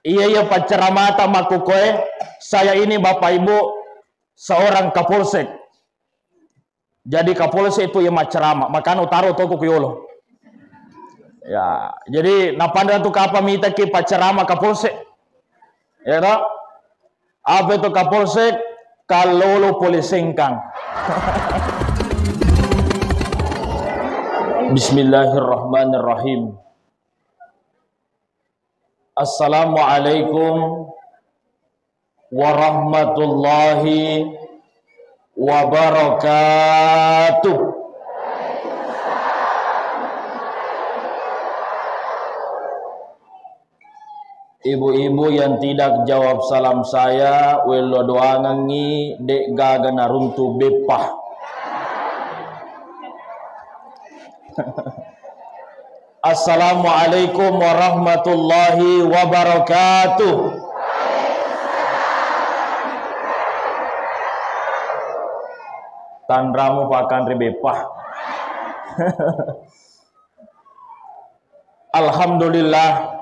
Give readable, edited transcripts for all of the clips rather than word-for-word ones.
Iya pacaramata makukoe. Saya ini Bapak Ibu seorang kapolsek. Jadi kapolsek itu yang macarama. Makan utaro toko kuyolo. Ya, jadi napanda tu kapa mita ki pacarama kapolsek. Ya toh? Apa itu kapolsek? Kalolo polisengkang. Bismillahirrahmanirrahim. Assalamualaikum warahmatullahi wabarakatuh. Ibu-ibu yang tidak jawab salam saya, welo doangangi dek gaga naruntu bepah. Assalamualaikum warahmatullahi wabarakatuh. Tandramu pakan rebepah. Alhamdulillah.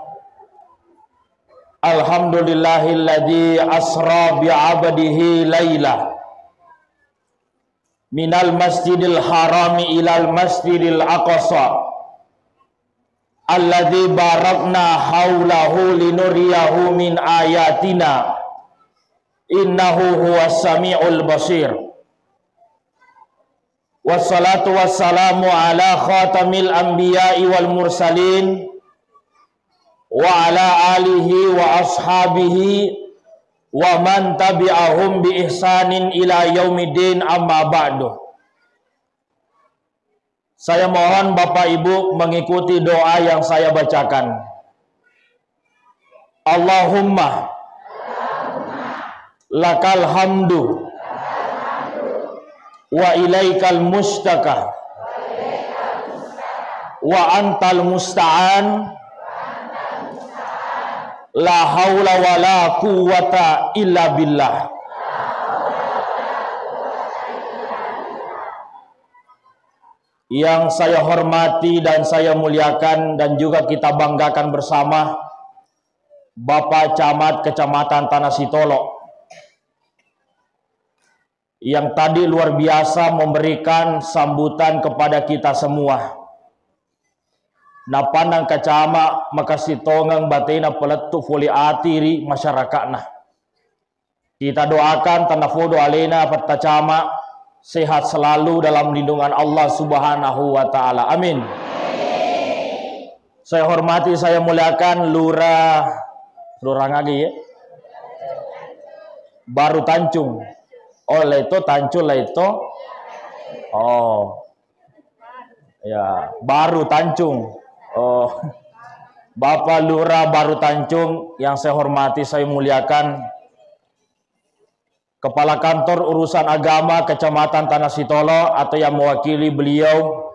Alhamdulillahilladzi asra bi'abdihi laila minal masjidil harami ilal masjidil aqsa alladzi barakna haulahu linuriyahu min ayatina innahu huwas samiul basir. Wassalatu wassalamu ala khatamil anbiya'i wal mursalin wa ala alihi wa ashabihi wa man tabi'ahum bi ihsanin ila yaumiddin, amma ba'du. Saya mohon Bapak Ibu mengikuti doa yang saya bacakan. Allahumma lakal hamdu wa ilaikal mustaka wa antal musta'an la haula wa la quwata illa billah. Yang saya hormati dan saya muliakan dan juga kita banggakan bersama Bapak Camat Kecamatan Tanah Sitolo yang tadi luar biasa memberikan sambutan kepada kita semua. Napandang kacama makasih tongang batina peletu foli atiri masyarakat nah. Kita doakan tanah fodo alena pertacama sehat selalu dalam lindungan Allah Subhanahu wa taala. Amin. Saya hormati, saya muliakan Lurah lagi ya. Baru Tancung. Oh, itu Tancul itu. Oh. Ya, Baru Tancung. Oh, Bapak Lurah Baru Tancung yang saya hormati, saya muliakan, Kepala Kantor Urusan Agama Kecamatan Tanah Sitolo atau yang mewakili beliau,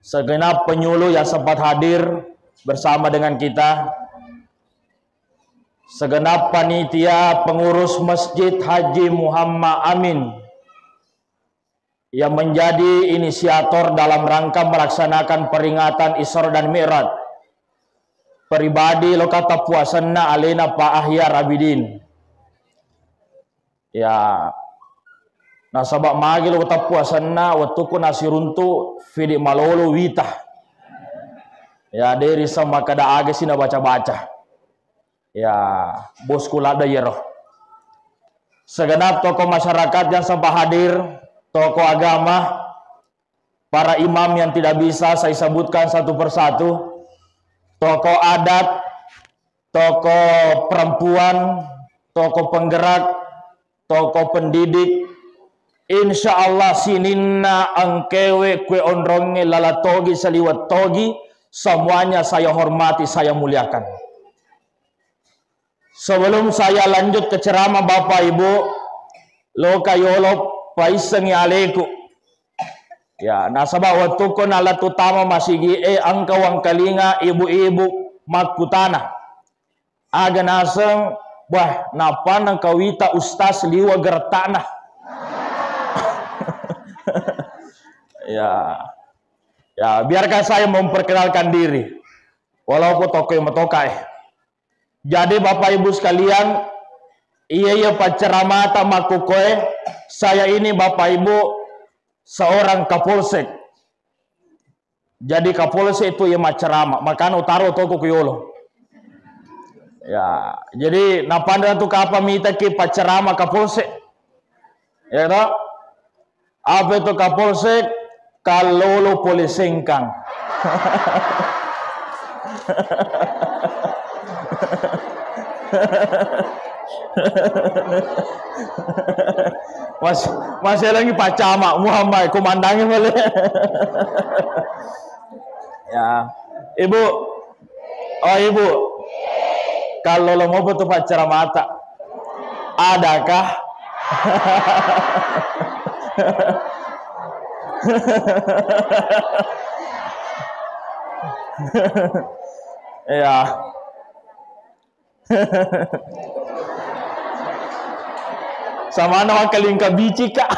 segenap penyuluh yang sempat hadir bersama dengan kita, segenap panitia pengurus Masjid Haji Muhammad Amin yang menjadi inisiator dalam rangka melaksanakan peringatan Isra dan Mi'raj. Pribadi lokata puasanna alena Pak Ahyar Abidin. Ya. Nasabak magi lokata puasanna watuku nasiruntu fidi malolo witah. Ya dari sama kada age sina baca-baca. Ya, bosku lada yero. Segenap tokoh masyarakat yang sempat hadir, tokoh agama, para imam yang tidak bisa saya sebutkan satu persatu, tokoh adat, tokoh perempuan, tokoh penggerak, tokoh pendidik, insya Allah sininna angkewe kue onronge lalatogi saliwat togi, semuanya saya hormati, saya muliakan. Sebelum saya lanjut ke ceramah Bapak Ibu, lokayolop paisengi aleku. Ya, nasabah waktu kon alat utama masih angkawang kalinga ibu-ibu makutana. Aga naseng, wah, napa nang kawita ustaz liwa gertana. Ya, ya biarkan saya memperkenalkan diri. Walaupun tokoh yang metokai. Jadi Bapak Ibu sekalian, iya pacaramata makukoe, saya ini Bapak Ibu seorang kapolsek. Jadi kapolsek itu ya macarama, makanya utaro toko kuyolo. Ya, jadi napanda tu kapa mita ki pacarama kapolsek. Ya toh? Apa itu kapolsek? Kalolo polisengkang. Masih lagi pacama Muhammad komandangnya boleh. Ya, Ibu. Oh Ibu. Kalau lo mau butuh pacar mata, adakah? Ya. Sama nama kalingka bici kak.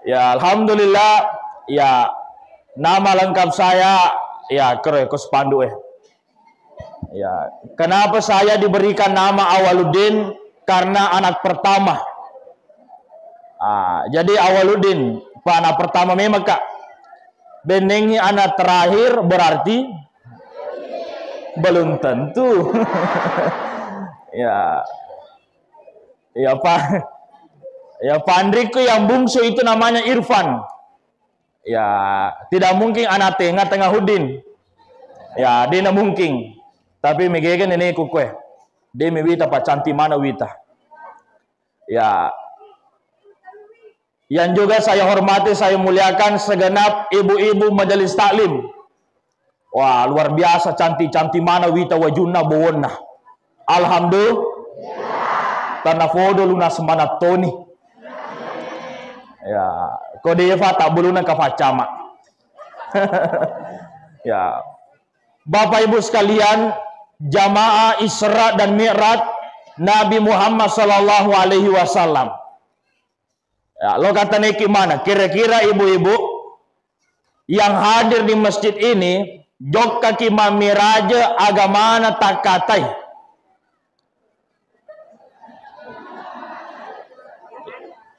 Ya, alhamdulillah. Ya, nama lengkap saya ya Kus Pandu. Ya, kenapa saya diberikan nama Awaluddin? Karena anak pertama. Jadi Awaluddin, anak pertama memang kak. Benengnya anak terakhir berarti belum tentu. Ya, Pak. Ya Pandriku yang bungsu itu namanya Irfan. Ya, tidak mungkin anak tengah Hudin. Ya, dia tidak mungkin. Tapi megegen ini kukue. Dia mewita pak cantik mana wita. Ya. Yang juga saya hormati, saya muliakan segenap ibu-ibu majelis taklim. Wah, luar biasa cantik-cantik mana wita wajuna bawona. Alhamdulillah. Tanah fodo lunas mana Tony. Ya, kode Eva tak beluna kafacama. Ya. Bapak Ibu sekalian, jamaah Isra dan Mi'raj Nabi Muhammad sallallahu alaihi wasallam. Ya, lo kata neki mana? Kira-kira ibu-ibu yang hadir di masjid ini, jok kaki mamiraja agamana tak katai.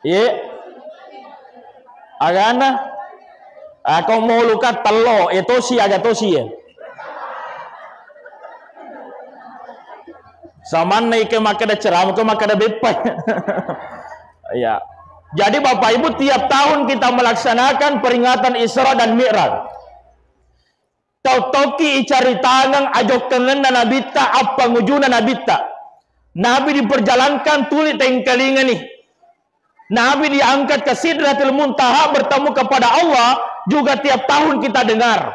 Iya. Agana. Kau mau lukat telo, itu si agak tosi ya. Saman naik ke makada ceram, ke makada bepai. Ya. Jadi Bapak Ibu tiap tahun kita melaksanakan peringatan Isra dan Mi'raj. Tautoki icari tangan ajok tengen na nabita apa ngujuna nabita. Nabi diperjalankan tuli tengkelingan nih. Nabi diangkat ke Sidratul Muntaha bertemu kepada Allah juga tiap tahun kita dengar.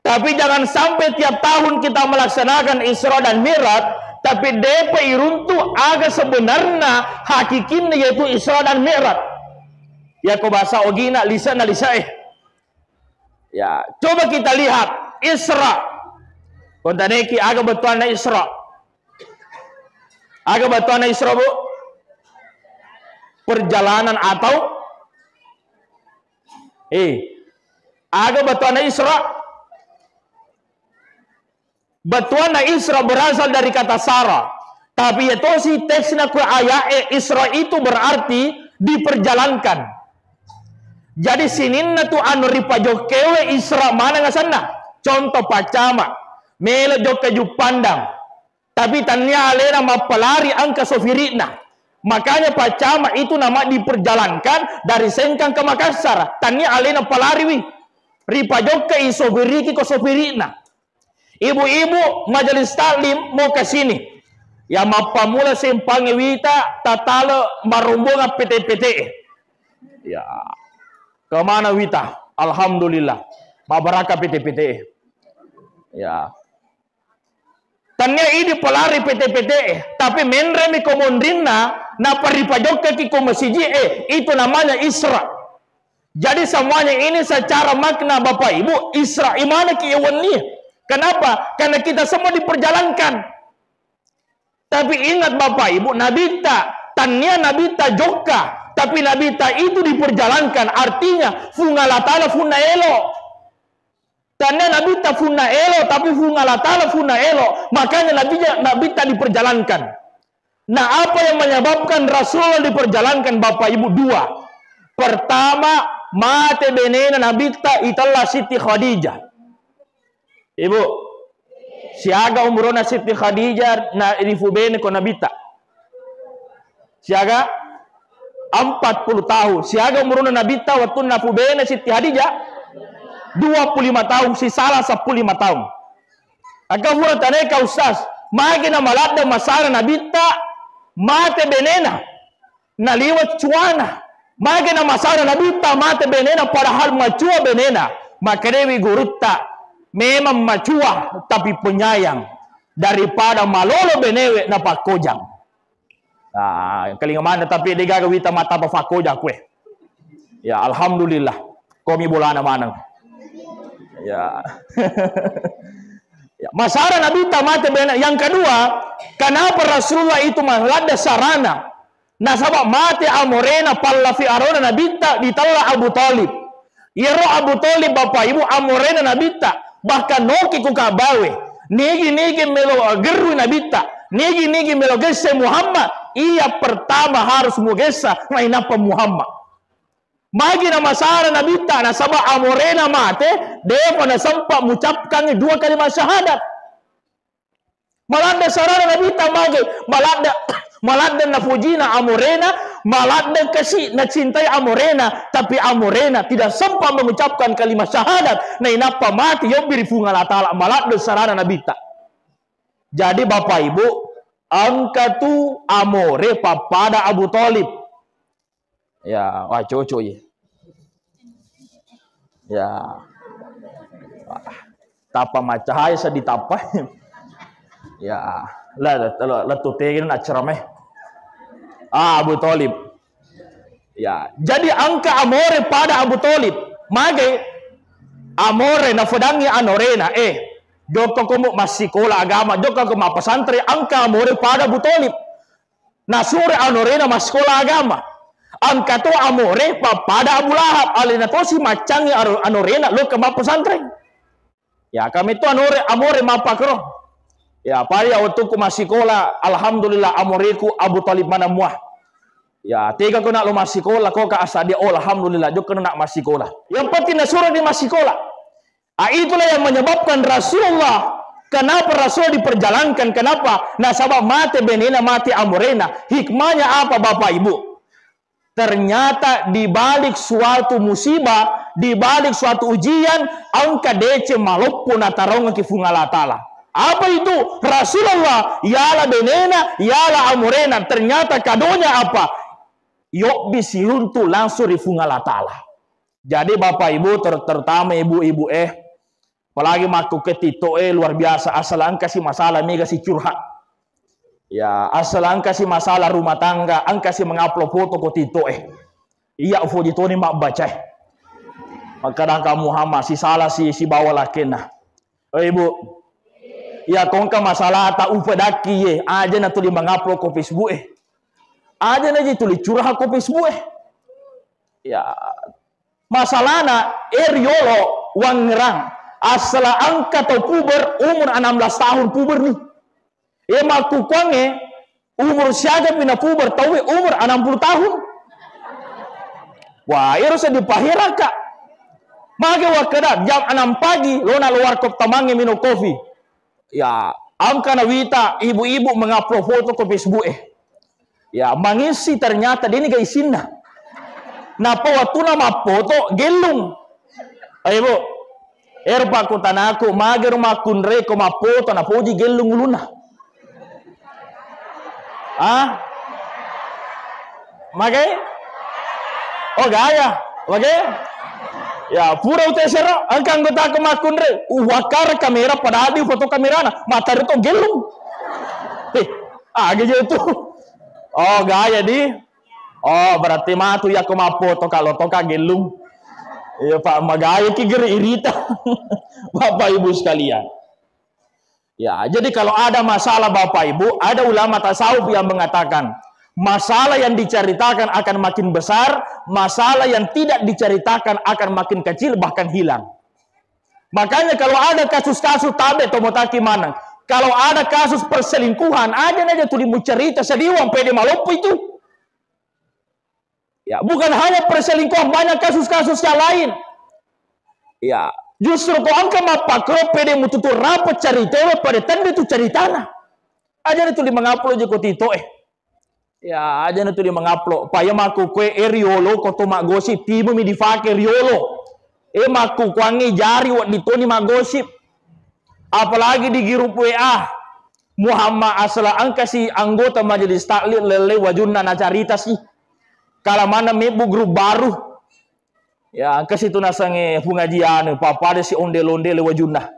Tapi jangan sampai tiap tahun kita melaksanakan Isra dan Mi'raj tapi DP iruntu agak sebenarnya hakikinnya yaitu Isra dan Mi'raj. Ya kau bahasa ogina lisa na lisa Ya, coba kita lihat Isra. Kontaneki agak betuan na Isra. Agak betuan na Isra, Bu. Perjalanan atau agak betuan na Isra. Batuana Isra berasal dari kata Sarah. Tapi itu si teksnya ku ayat Isra itu berarti diperjalankan. Jadi sininna tu anu ripajokewe Isra mana ngasana? Contoh pacama. Mele joke jupandang. Tapi tanya alena mapalari angka sofirina. Makanya pacama itu nama diperjalankan dari Sengkang ke Makassar. Tanya alena palari wi. Ripajoke isofiriki ko sofirina. Ibu-ibu majelis taklim mau ke sini. Ya mapamula sempangi wita tatalo marumbunga PT-PT. Ya. Kemana wita? Alhamdulillah. Mabaraka PT-PT. Ya. Tanya ini pelari PT-PT. Tapi menremi komondina na paripajoke ki komasiji itu namanya Isra. Jadi semuanya ini secara makna Bapak Ibu Isra imana ki ewani. Kenapa? Karena kita semua diperjalankan. Tapi ingat Bapak Ibu, nabita, tanya nabita joka, tapi nabita itu diperjalankan. Artinya, fungalatala funaelo. Tanda Nabi ta funna elo, tapi funga Allah Ta'ala funna elo. Makanya Nabi ta diperjalankan. Nah, apa yang menyebabkan Rasulullah diperjalankan Bapak Ibu? Dua. Pertama, mate benena Nabi ta italla Siti Khadijah. Ibu, siaga umurona Siti Khadijah na irifubene ko Nabi ta. Siaga 40 tahun. Siaga umurona Nabi ta waktu nafubene Siti Khadijah 25 tahun, si salah 15 tahun. Agak murah tanai ka ustaz, magi na malada masara nabita, mate benena, naliwat cuana. Magi na masara nabita, mate benena, padahal macua benena. Makarewi gurutta, memang macua, tapi penyayang. Daripada malolo benewe na pakojang. Kalingamana tapi digagawita mata pa fakojang kwe. Ya, alhamdulillah. Komi bolana manang. Ya. Ya, masalah Nabi tamate bena. Yang kedua, kenapa Rasulullah itu malada sarana? Nasabak mati amorena pallafi arona Nabi ditalla Abu Talib. Yero Abu Talib Bapak Ibu amorena Nabi bahkan noki ku kabawe. Nigi melo geru Nabi nigi melo gese Muhammad. Ia pertama harus mugesa mainapa Muhammad. Magi na masara Nabi na sabah amorena mate, depo na sampa mengucapkan 2 kalimat syahadat. Malada sarana Nabi magi, malada na fujina amorena, malada kasi na cintai amorena, tapi amorena tidak sempat mengucapkan kalimat syahadat. Na inapa mati yobiri funga Allah Ta'ala, malada sarana Nabi. Jadi Bapak Ibu, angka tu amore pada Abu Talib. Ya, wah coco ya. Ya. Tapa macahaya sa ditapa. Ya, la tutegin na cerameh. Abu Talib. Ya, jadi angka amore pada Abu Talib. Mage amore na fadangi anorena joko komo masikola agama, joko komo pesantren angka amore pada Abu Talib. Na sure anorena masikola agama. Angka tu amore pada Abu Lahab alina to si macangi anorena lo ke pesantren. Ya kami tu amore mapakro. Ya pari waktu ku masikola alhamdulillah amoreku Abu Talib mana muah. Ya tiga ko nak lo masikola ko ka asadi alhamdulillah jo kena nak masikola. Yang penting nasura di masikola. Itulah yang menyebabkan Rasulullah. Kenapa Rasul diperjalankan? Kenapa? Nasabah mati benena mati amorena. Hikmahnya apa Bapak Ibu? Ternyata di balik suatu musibah, di balik suatu ujian, angka DC malopun atarong kifunga Allah Ta'ala. Apa itu? Rasulullah, yala benena, yala amorena. Ternyata kadonya apa? Yok bisiruntu langsung difunga Allah Ta'ala. Jadi Bapak Ibu, terutama ibu-ibu apalagi maku ketito luar biasa. Asal angka si masalah mega si curhat. Ya, asal angka si masalah rumah tangga, angka si mengupload foto ko tito iya foto ni mak baca. Makadang kamu Muhammad si salah si bawa lakena. Ibu. Ya kongka masalah tak upadaki aja na tuli mengupload ko Facebook Aja na je tuli curhat ko Facebook Ya. Masalahna eriolo wangrang. Asal angka to puber umur 16 tahun puber nih. Maku kwange umur siaga pina puber tahu umur 60 tahun. Wah, itu saya dipahira kak. Mage wakada jam 6 pagi lo na luar kop tamange minum kopi. Ya, angka na wita ibu-ibu mengupload foto ke Facebook Ya, mangisi ternyata dia ini ga isinna. Napa waktu nama foto gelung. Ayo Bu. Pak kutanaku mage rumah kunre ko mapoto na poji gelung luna. Mage? Oh gaya, mage? Ya pura utesero, angka anggota kemakunre, wakar kamera pada adi foto kamerana, mata itu gelung. Gitu itu. Oh gaya di. Oh berarti matu ya kemapoto kalau toka gelung. Ya Pak magaya kigir irita. Bapak Ibu sekalian. Ya, jadi kalau ada masalah Bapak Ibu, ada ulama tasawuf yang mengatakan masalah yang diceritakan akan makin besar, masalah yang tidak diceritakan akan makin kecil bahkan hilang. Makanya kalau ada kasus-kasus tabe tomotaki mana? Kalau ada kasus perselingkuhan, aja tuh mau cerita sediwang pede malopo itu. Ya, bukan hanya perselingkuhan, banyak kasus-kasus yang lain. Ya, justru kau angka mapakro pede mututu rapat cerita pada tanda itu ceritana. Aja itu di mengupload je kotito Ya, aja itu di mengupload. Paya maku kue eriolo koto mak gosip timu mi difake riolo. Maku kuangi jari wak ditoni mak gosip. Apalagi di grup WA Muhammad asla angkasi anggota majelis taklim lele wajunna na carita sih. Kalau mana mebu grup baru. Ya, ke situ nasange pengajian papa si onde-onde le wajunna.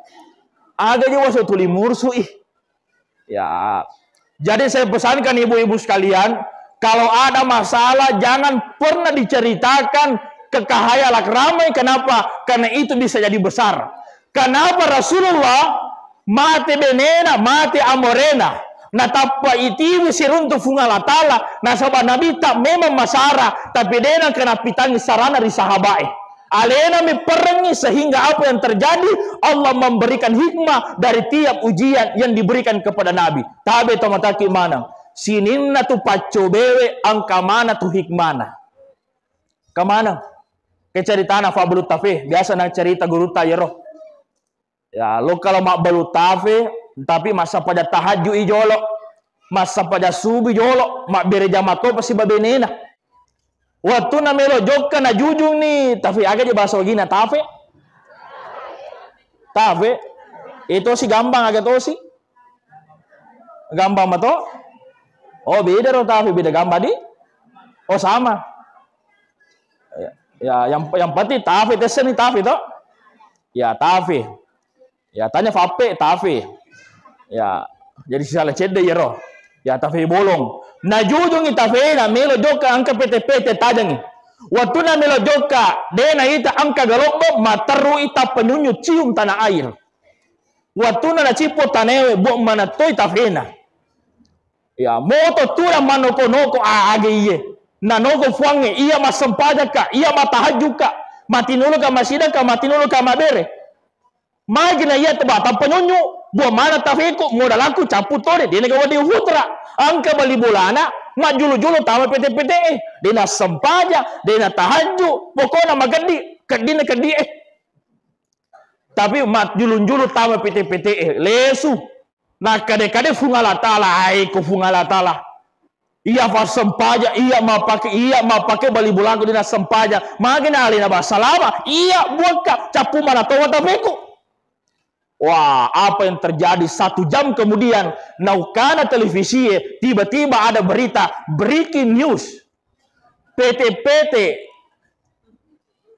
Aga je waso tuli mursu Ya. Jadi saya pesankan ibu-ibu sekalian, kalau ada masalah jangan pernah diceritakan ke khayalak ramai. Kenapa? Karena itu bisa jadi besar. Kenapa Rasulullah mati benena, mati amorena. Na tappa itiwi siruntu fungala tala. Na sabab Nabi tak memang masara, tapi dena kena pitangi sarana di sahabai. Alena meperangi sehingga apa yang terjadi Allah memberikan hikmah dari tiap ujian yang diberikan kepada Nabi. Tabe tomataki mana? Sininna tu pacobewe angka mana tu hikmana. Kemana? Keceritana fabulu tafih. Biasa nak cerita guru tayero. Ya, lo kalau mak balu tafe, tapi masa pada tahajud ijolo, masa pada subuh jolo, mak bere jamato pasti babenena. Waktu na melo jokka na jujung nih, tapi agak je bahasa gini tafe. Tafe, itu si gampang agak to sih. Gampang mato? Oh beda ro tafe, beda gampang di? Oh sama. Ya, yang penting tafe tesen nih tafe to? Ya tafe. Ya tanya vape tafe. Ya jadi salah cede ya roh. Ya tafe bolong. Na jujung tafe na melo joka angka PT tajangi. Waktu na melo joka dena ita angka galokbo mataru ita penyunyu cium tanah air. Waktu na cipo tanewe bo mana toy tafena. Ya moto tura manoko noko age iye. Na noko fuange iya masempaja ka, iya matahaju ka, matinulu ka masida ka, matinulu ka mabere. Magina iya teba tampanyonyo buah mana tafeko modalaku caput tore dina gawadi hutra angka bali bulana mak julu-julu tama PT dina sempaja dina tahajud pokoknya magadi kedina kedi tapi mak julu-julu tama PT lesu nah kade-kade fungala tala ai ko fungala tala iya fa sempaja iya mapake bali bulaku dina sempaja magina alina basalama iya buka capu mana tawa tafeko. Wah, apa yang terjadi 1 jam kemudian, naukana televisi tiba-tiba ada berita breaking news. PT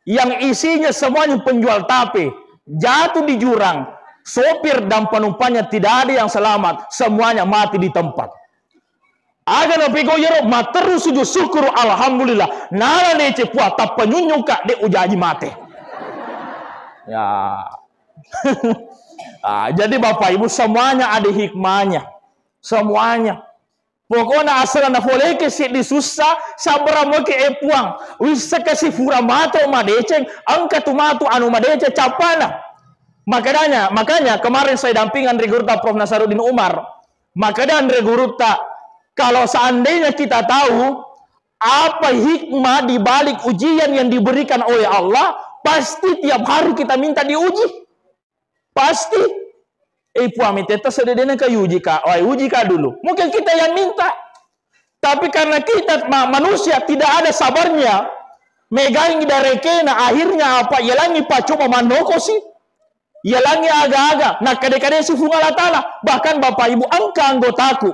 yang isinya semuanya penjual tape jatuh di jurang. Sopir dan penumpangnya tidak ada yang selamat, semuanya mati di tempat. Aga na pego yero materu sujud syukur alhamdulillah. Nala ne cepua tap penyunyuka de ujaji mate. Ya. Jadi Bapak Ibu semuanya ada hikmahnya. Semuanya. Pokoknya asal anda boleh kesik di susah sabar mau ke epuang. Wisa kasih fura mato madeceng angka tu matu anu madece capana. Makanya kemarin saya dampingan Reguruta Prof Nasaruddin Umar. Makanya Reguruta kalau seandainya kita tahu apa hikmah di balik ujian yang diberikan oleh Allah, pasti tiap hari kita minta diuji. Pasti puami teta sededena ka uji ka dulu. Mungkin kita yang minta. Tapi karena kita manusia tidak ada sabarnya, megang darekena akhirnya apa? Yalangi pacoba manoko sih. Yalangi aga-aga. Nah kade-kade si fungala tala. Bahkan Bapak Ibu angka anggotaku.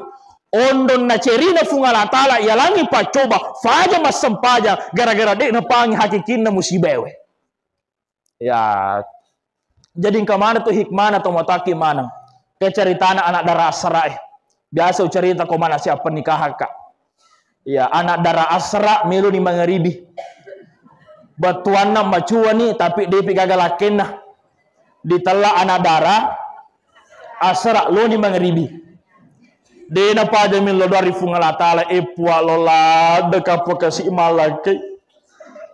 Ondon na cerina fungala tala yalangi pacoba faja mas sempaja gara-gara dek na pangi hakikinna musibewe. Ya jadi kemana tuh hikmana atau mataki mana? Kecerita anak darah asra. Biasa cerita kau mana siapa nikah kak? Ya anak darah asra milu ni mangeribi. Batuan nama macuan ni tapi dia gagal lakenah. Ditela anak darah asra lo ni mangeribi. Dia napa aja milo dari fungala tala epua lola dekat pokasi malake.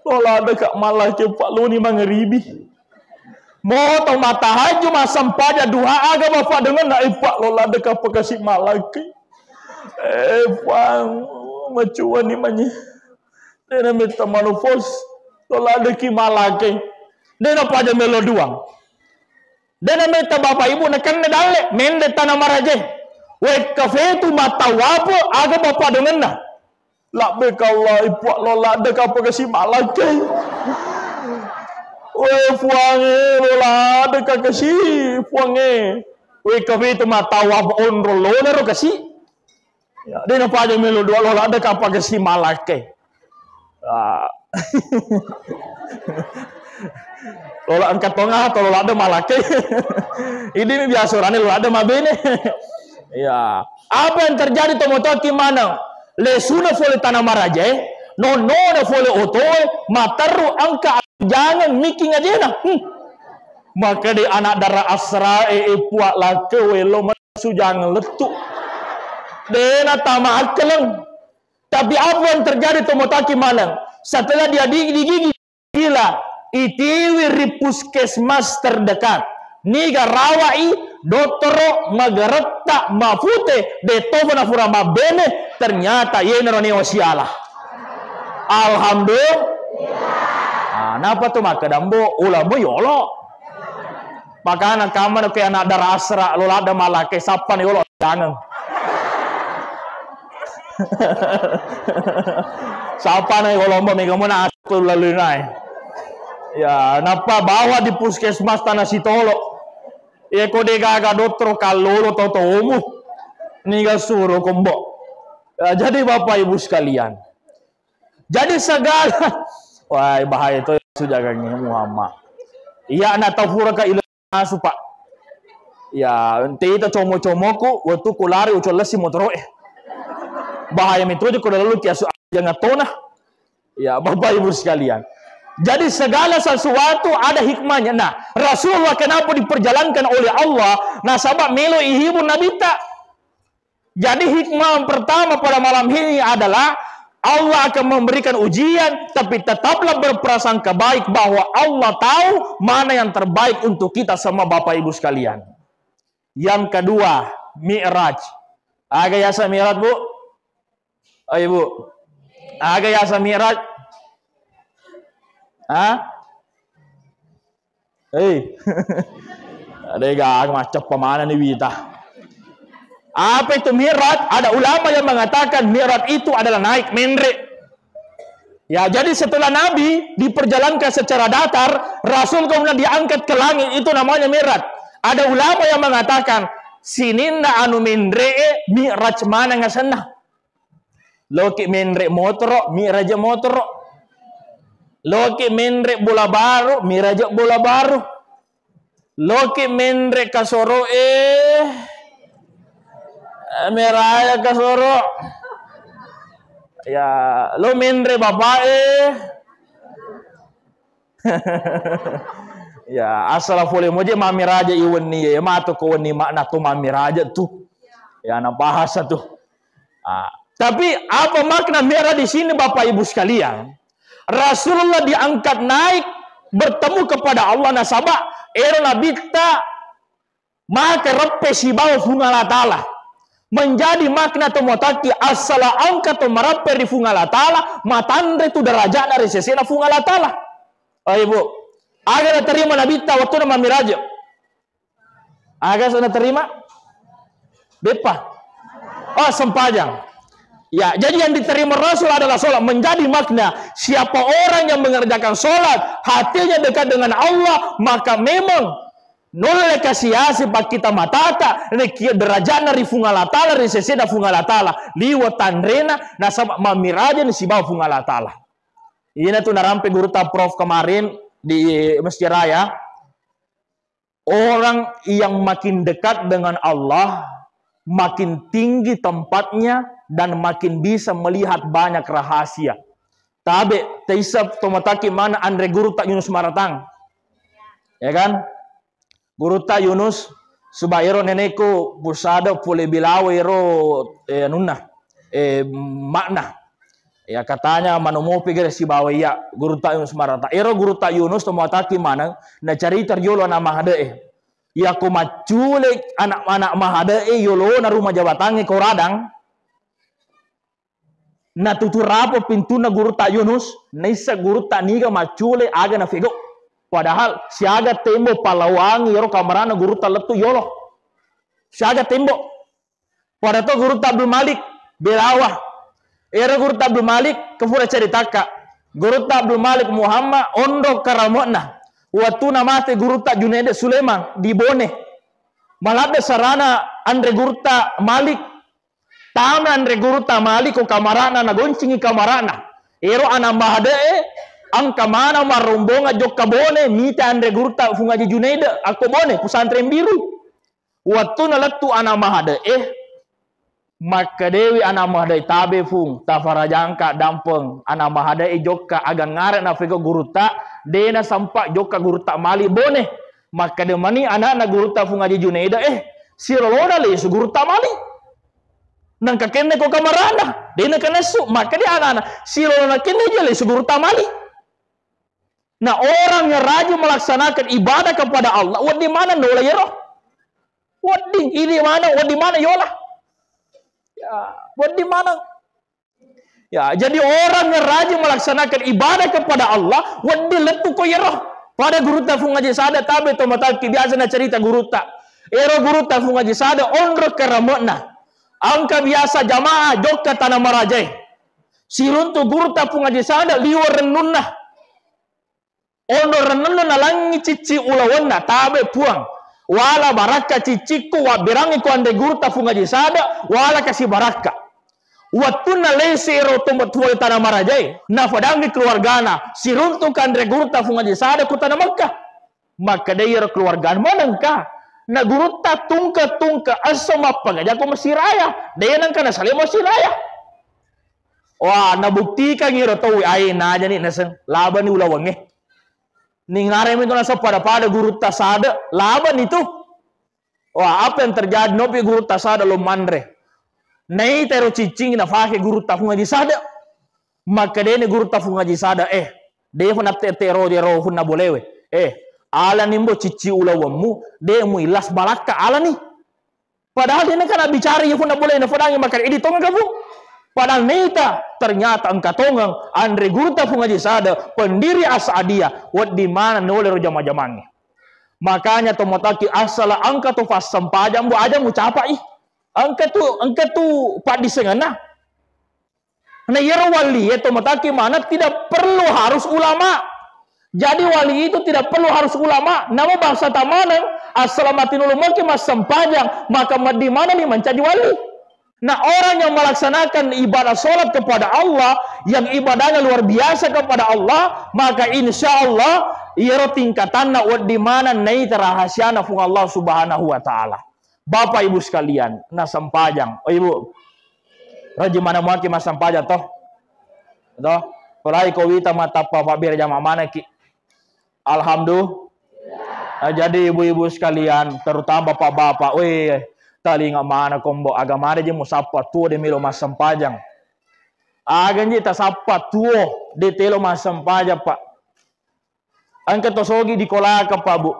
Lola dekat malake pak lo ni mangeribi. Mau tau matahaju masam pada dua aga bapak dengan nak ipak lola dekat pekasih malaki. Bang, macuan ni manya. Dia minta manufos lola deki malaki. Dia nak pada melo duang. Dia minta bapak ibu nekan nedale mende tanah maraje. Wek kafe tu mata wapo aga bapak dengan na. Lak bekallah ipak lola dekat pekasih malaki. Weh puange lola dekat kasih puange. Weh kami tu mata wab on rolona ro kasih. Ya, dia nampak aja melo dua lola dekat apa kasih malake. Lola angkat tengah atau lola ada malake. Ini biasa orangnya lola ada mabene. Ya, apa yang terjadi tomotoki mana? Lesuna fole tanah maraje, nono na fole otoe, mataru angka jangan miking aja nah. Maka di anak darah asra puak lake welo masu jangan letuk. Dena tama akeleng. Tapi apa yang terjadi tomotaki malang? Setelah dia digigi gila, itiwi ripuskesmas terdekat. Niga rawai doktoro magaretta mafute detovo na furama bene ternyata yenero ni wasialah. Alhamdulillah. Napa tuh maka dambo ulamo yolo. Maka anak kamar ke anak darah asra lo ada malah ke sapan yolo jangan. Sapan yolo mau mega mana atul lalu nai. Ya napa bawa di puskesmas tanah sitolo. Ya kode gaga dokter kalolo toto umu. Niga suruh kombo. Ya, jadi bapak ibu sekalian. Jadi segala wah bahaya itu sudah gangnya Muhammad. Iya anak tahu pura ka ilu masuk pak. Ya ente itu como-comoku waktu kulari ucol lesi motor bahaya metro di kuda lalu kiasu jangan tona. Ya bapak ibu sekalian. Jadi segala sesuatu ada hikmahnya. Nah Rasulullah kenapa diperjalankan oleh Allah? Nah sahabat melo ihibun nabita. Jadi hikmah pertama pada malam ini adalah Allah akan memberikan ujian, tapi tetaplah berprasangka baik bahwa Allah tahu mana yang terbaik untuk kita semua bapak ibu sekalian. Yang kedua, Mi'raj. Aga yasa Mi'raj bu? Oh ibu, aga yasa Mi'raj? Hah? Ada gak macam pemana nih Wita? Apa itu Mi'raj? Ada ulama yang mengatakan Mi'raj itu adalah naik menre. Ya, jadi setelah Nabi diperjalankan secara datar, Rasul kemudian diangkat ke langit, itu namanya Mi'raj. Ada ulama yang mengatakan sininna anu menre Mi'raj mana ngasana. Loki menre motor, Mi'raj motor. Loki menre bola baru, Mi'raj bola baru. Loki menre kasoro meraya kasoro. Ya, lo menre bapak ya, asal boleh moje mami raja iwan ni ya, matu ko ni makna tu mami raja tu. Ya, na bahasa tu. Tapi apa makna merah di sini bapak ibu sekalian? Rasulullah diangkat naik bertemu kepada Allah nasabah era nabita maka repe si bawa fungala ta'ala menjadi makna tomotaki asala angka to marape di fungala ta'ala matandre tu derajat dari sesena fungala ta'ala. Oh ibu, agar terima nabita waktu nama miraja. Agar sudah terima? Depa. Oh sempajang. Ya, jadi yang diterima Rasul adalah sholat. Menjadi makna siapa orang yang mengerjakan sholat hatinya dekat dengan Allah, maka memang nolak kasiasi pak kita matata nekia derajat dari fungala ta'ala dari seseda fungala ta'ala liwat tandrena nasab mamiraja ni sibawa fungala ta'ala. Ini tuh narampe guru prof kemarin di Masjid Raya. Orang yang makin dekat dengan Allah makin tinggi tempatnya dan makin bisa melihat banyak rahasia. Tabe teisap tomataki mana Andre guru tak Yunus Maratang. Ya kan? Guru tak Yunus subairo neneko pusada pole bilawero nunna makna. Ya katanya manumu pikir si bawa ya guru tak Yunus marata. Ero guru tak Yunus tu mataki mana na cari terjolo na mahade. Ya ko maculik anak-anak mahade yolo na rumah jabatange ko radang. Na tuturapo pintu na guru tak Yunus, naisa guru tak niga macule aga na figo. Padahal si aga tembo palawangi ero kamarana guru tak letu yolo. Si aga tembo. Pada to guru tak Abdul Malik belawah. Era guru tak Abdul Malik kefura ceritaka. Guru tak Abdul Malik Muhammad ondo karamona. Waktu namate guru tak Junaid Sulaiman di Bone. Malabe sarana andre guru tak Malik. Tama andre guru tak Malik ko kamarana na goncingi kamarana. Ero anambahade ang kamana marumbonga jokka Bone mita andre guru tak fungaji Junaid ako Bone pesantren biru. Waktu nalatu anambahade maka dewi anak mahadai tabe fung tafarajangka dampeng anak mahadai jokka agang ngaret na fego guruta dena sampak jokka guruta Mali Bone maka de mani anak na guruta fung aji Junaida sirolona le su guruta Mali nang kakenne ko kamarana dena kanesu maka dia anak sirolona kenne je le su guruta Mali. Nah orang yang rajin melaksanakan ibadah kepada Allah wad di mana nola yero wad di mana yola. Ya, buat di mana? Ya, jadi orang yang rajin melaksanakan ibadah kepada Allah, wadi letu ko yero. Pada guru ta fungaji sada tabe to mataki biasa na cerita guru ta. Ero guru ta fungaji sada ondro karamona. Angka biasa jamaah jokka tanah marajai. Siruntu guru ta fungaji sada liwa renunna. Ondo renunna nalangi cici ulawanna tabe puang. Wala baraka ciciku wa birangi ko ande guru ta fungaji sada wala kasih baraka. Waktu na lesi ero tombot tuwa tanah marajai na fadangi keluargana siruntu kandre guru ta fungaji sada ku tanah Makkah. Maka dia ero keluargaan manangka na guru ta tungka asama pagaja ko masiraya. Dia nangka na sali masiraya. Wah, nabuktikan ero to ay na jani nasang laban ni ulawange. Ningarem itu nasa pada guru tasada laban itu. Wah, apa yang terjadi nopi guru tasada lo mandre. Nei tero cicing na fake guru tafunga di sada. Maka dene guru tafunga di sada de funa tero de ro funa bolewe. Ala nimbo cici ulawamu de mu ilas balaka ala ni. Padahal dene kan bicara ya funa boleh na fadangi maka idi tonga kabu. Padahal neta ternyata engka tongang andre guru ta fungaji sada pendiri Asadiyah wad di mana nole ro jama-jamangi. Makanya tomotaki asala angka tu fas sempajang bu aja mu capai. Angka tu pak disengana. Nah yero wali tomotaki mana tidak perlu harus ulama. Jadi wali itu tidak perlu harus ulama. Nama bangsa tamanan assalamatinul maki mas sempajang maka di mana nih menjadi wali. Nah orang yang melaksanakan ibadah sholat kepada Allah, yang ibadahnya luar biasa kepada Allah, maka insya Allah ia tingkatanna di mana nai terahasiana fung Allah Subhanahu Wa Taala. Bapak ibu sekalian, nah sempajang, ibu, raja mana maki mas sempajang toh, Pelai kau wita mata pak biar jama mana ki, alhamdulillah. Nah, jadi ibu-ibu sekalian, terutama bapak-bapak, talinga mana kombo agama aja musapa tuo de milo masam pajang. Agan ta sapa tuo de telo masam pajang pak. Angka tosogi di kolaka pak bu.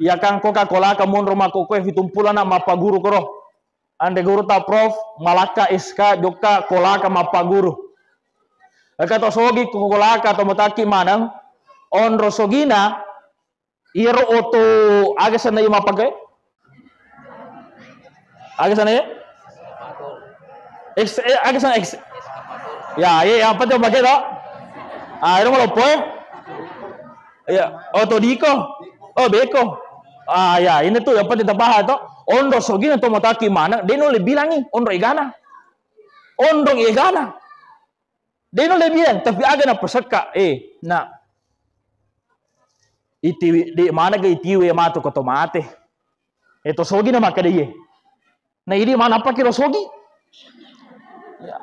Ya kan koka kolaka mon rumah koko fitumpulan mapa guru koro. Ande guru ta prof malaka iska joka kolaka mapa guru. Angka tosogi kolaka tomotaki manang on rosogina iro oto aga sana mapa ke. Agak sana ya? Agak sana X. Ya, apa tuh pakai toh? Itu mau lopo ya? Ya, otodiko. Oh, beko. Ya, ini tuh apa kita bahas toh? Ondo sogina to motaki mana? Dia no lebih bilangi, ondo igana. Ondo igana. Dia no lebih bilang, tapi agak na perseka. Nah. Iti di mana ke itiwe mato ko tomate. Itu sogina maka dia. Nah ini mana apa kira sogi?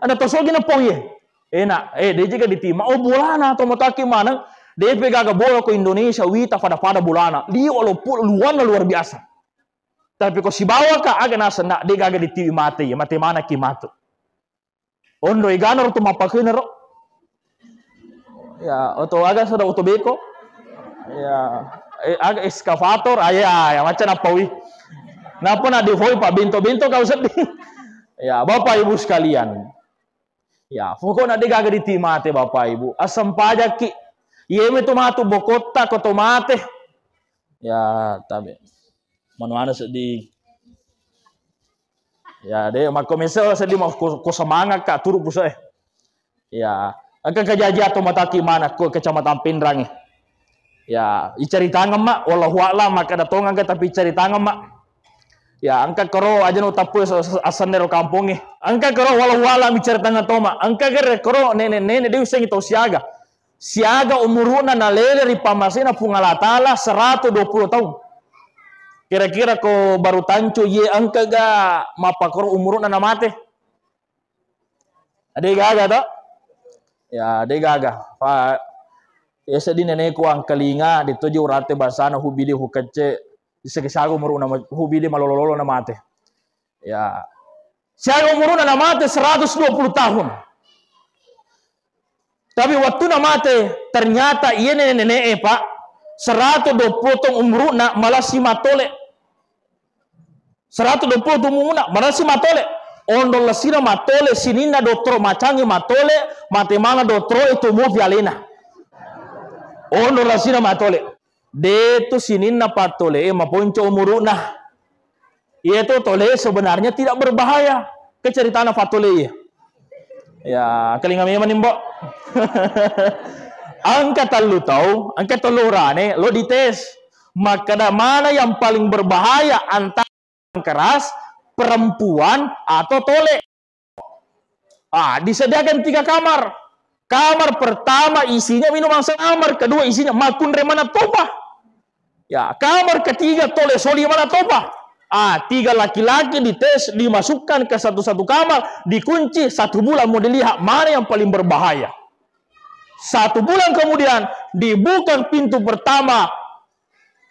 Ada tosogi na pong ye. Dia juga ditima. Oh bulana atau motaki mana? Dia pegaga bola ke Indonesia wita pada bulana. Dia walaupun luar biasa. Tapi kok si bawa ka aga nasa na dia gaga ditiwi mate ya. Mate mana ki mato. Ondo igana ro to mapakin ro. Ya, auto agak sudah auto beko. Ya, agak eskavator ayah, macam apa wi? Napa nak divoi pak binto-binto kau sedih? Ya, Bapak Ibu sekalian. Ya, pokoknya dia gagah ditimate Bapak Ibu. Asam pajak ki. Yeme tu matu bokota ko tomate. Ya, tabe. Mana sedih. Ya, dia mak komensel sedih mau ko semangat kak turu pusa eh. Ya, akan kejaji atau mataki mana ko kecamatan Pindrang. Ya, icari tangan mak, wallahu a'lam maka datongan ke tapi cari tangan mak. Ya, angka kero aja no tapu asan nero kampung angka kero wallahu a'lam icari tangan toma. Angka kero nenek dia usang itu siaga. Siaga umuruna na lele ri pamasina pungalatala 120 tahun. Kira-kira ko baru tancu ye angka ga mapakoro umuruna na mate. Ade gaga to? Ya, ade gaga. Pak esa di nenekku ang kalinga dituju urate basana hubili hukece disegesago umuruna hubili malololo na mate. Ya. Siaga umuruna na mate 120 tahun. Tapi waktu na mate ternyata iya nenek Pak 120 tahun umuruna malah si matole. 120 tahun umuruna malah si matole. Ondol lasira matole sinina dotro macangi matole mate manga dotro itu mo vialena. Ondol lasira matole. De tu sinina patole maponco umuruna. Itu tole sebenarnya tidak berbahaya. Keceritaana fatole ya kelinga memang mbok. Angka telu tahu, angka telu rane lo dites. Maka mana yang paling berbahaya antara keras, perempuan atau tole? Disediakan 3 kamar. Kamar pertama isinya minuman sekamar, kedua isinya makun remana topa. Ya, kamar ketiga tole soli mana topa. 3 laki-laki dites, dimasukkan ke satu-satu kamar, dikunci 1 bulan mau dilihat mana yang paling berbahaya. 1 bulan kemudian dibuka pintu pertama,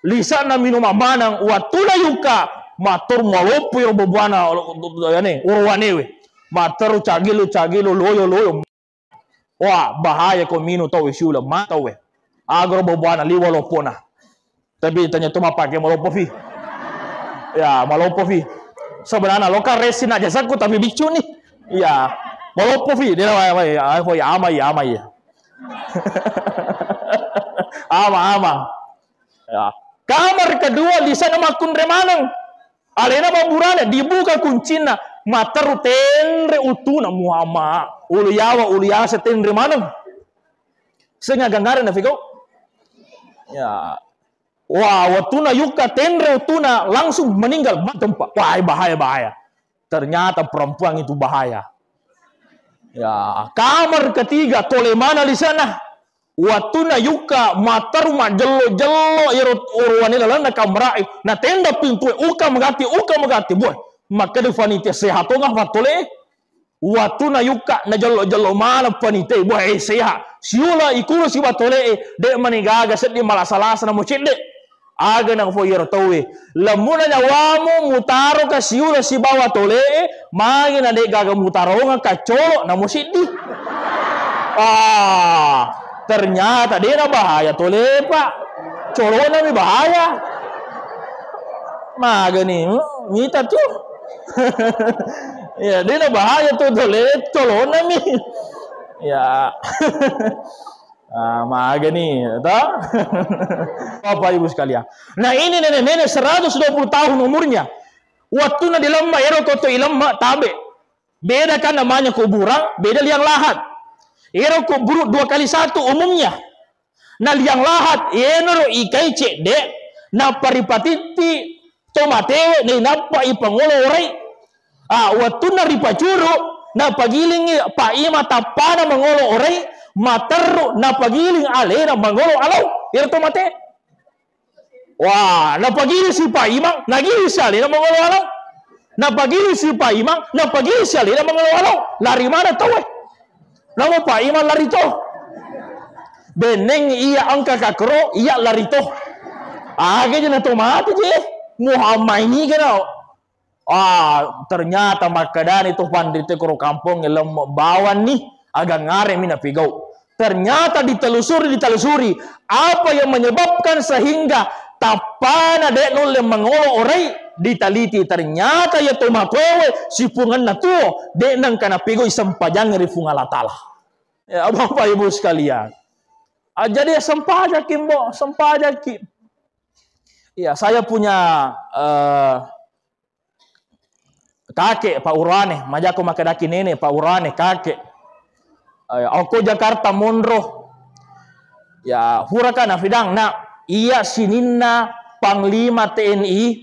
lisana minuman manang watula yuka matur malopo yo bobana yani urwanewe matur cagilu loyo. Wah, bahaya ko minu tahu siula mata we. Agro bobana liwalopona. Tapi tanya tu mapake malopo fi. Ya, malopo fi. Sebenarnya lokal resin aja saku tapi bicu nih. Ya, malopo fi. Dia ama ya. ama. Ya. Kamar kedua di sana makun remanang. Alena baburana dibuka kuncina. Mataru tenre utuna muama. Ulu yawa setenre manang. Senga ganggaran na figo. Ya. Wah, watuna yuka tenre utuna langsung meninggal tempat. Wah, bahaya. Ternyata perempuan itu bahaya. Ya, kamar ketiga tole mana di sana? Watuna yuka mataru jello urwane lalana kamrai. Na tenda pintu uka magati boy. Maka de fanite sehat nga fatole. Watuna yuka na jello mana fanite boy sehat. Siula ikuro si batole de manigaga seddi malasalasa na mo cede. Aga nang foyer towe. Lamuna nyawamu mutaro ka siula si bawa tole. Magi na de gaga mutaro nga kacolo na mo seddi. Ternyata dia na bahaya tole pak. Colo na mi bahaya. Magani mita tuh. Ya dia na bahaya tuh tole colo na mi. Ya. Magani toh. Bapak Ibu sekalian. Nah ini nenek-nenek 120 tahun umurnya. Waktu na dilemma ero koto ilemma tabe. Beda kan namanya kuburan, beda liang lahat. Ero kuburu 2x1 umumnya. Na liang lahat enoro ikai cede na paripatiti tomatewe ni napa ipangolo orai. Waktu na ripacuru na pagiling pa ima tapana mangolo orai materru na pagiling alena mangolo alau ero tomate. Wah, na pagiling si pa imang nagili si alena mangolo alau. Na pagiling si pa imang na pagiling si alena mangolo alau. Lari mana tawe? Namo pa imang lari to. Beneng iya angka kakro iya lari to. Age na tomate je. Muhammad ini kena. Ternyata makadan itu pandite koro kampung elem bawan nih agak ngare mina pigau. Ternyata ditelusuri. Apa yang menyebabkan sehingga tapana dek nol mengolo orai diteliti. Ternyata ya tomakowe sipungan na tuo dek nang kana pigo isampajang rifung Allah Ta'ala. Ya Bapak Ibu sekalian. Jadi sempajakin bo, sempajakin. Ya saya punya kakek Pak Urane, majako makadaki nene Pak Urane kakek. Aku Jakarta Mondro. Ya hurakan afidang na iya sininna Panglima TNI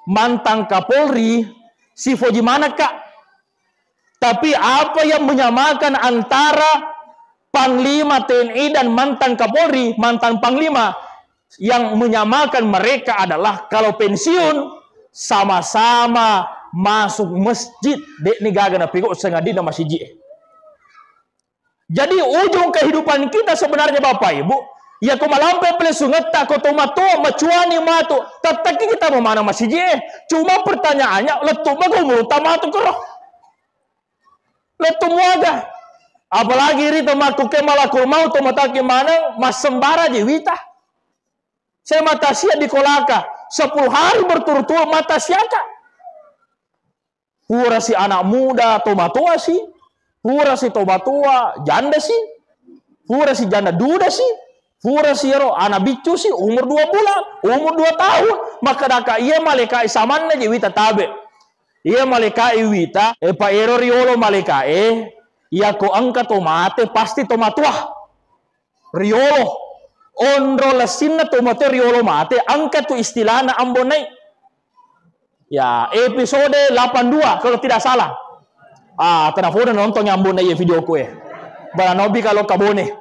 mantan Kapolri si Foji Manaka. Tapi apa yang menyamakan antara Panglima TNI dan mantan Kapolri, mantan Panglima, yang menyamakan mereka adalah kalau pensiun sama-sama masuk masjid dek nigaga na pigo sengadina masjid. Jadi ujung kehidupan kita sebenarnya Bapak Ibu, ya ko malampe pele sungeta ko tomato macuani mato, tataki kita memana masjid. Cuma pertanyaannya letu magumuru tamato ko. Letu muaga. Apalagi rita makuke malakul mau tomataki mana mas sembara jewita. Saya mata sia di kolaka 10 hari berturut-turut mata siaka. Pura si anak muda tomatua sih. Pura si tomatua janda sih. Pura si janda duda sih. Pura si ro anak bicu sih umur 2 bulan, umur 2 tahun. Maka daka iya malaikai samanna jewita tabe. Iya malaikai wita pa ero riolo malaikai. Iya ko angka tomate pasti tomatua. Riolo. Onro lasinna tomate riolo mate. Angka tu istilahna ambonai. Ya episode 82 kalau tidak salah. Tenafoda nonton yang ambonai ya video ko Bala nobi kalau kabone.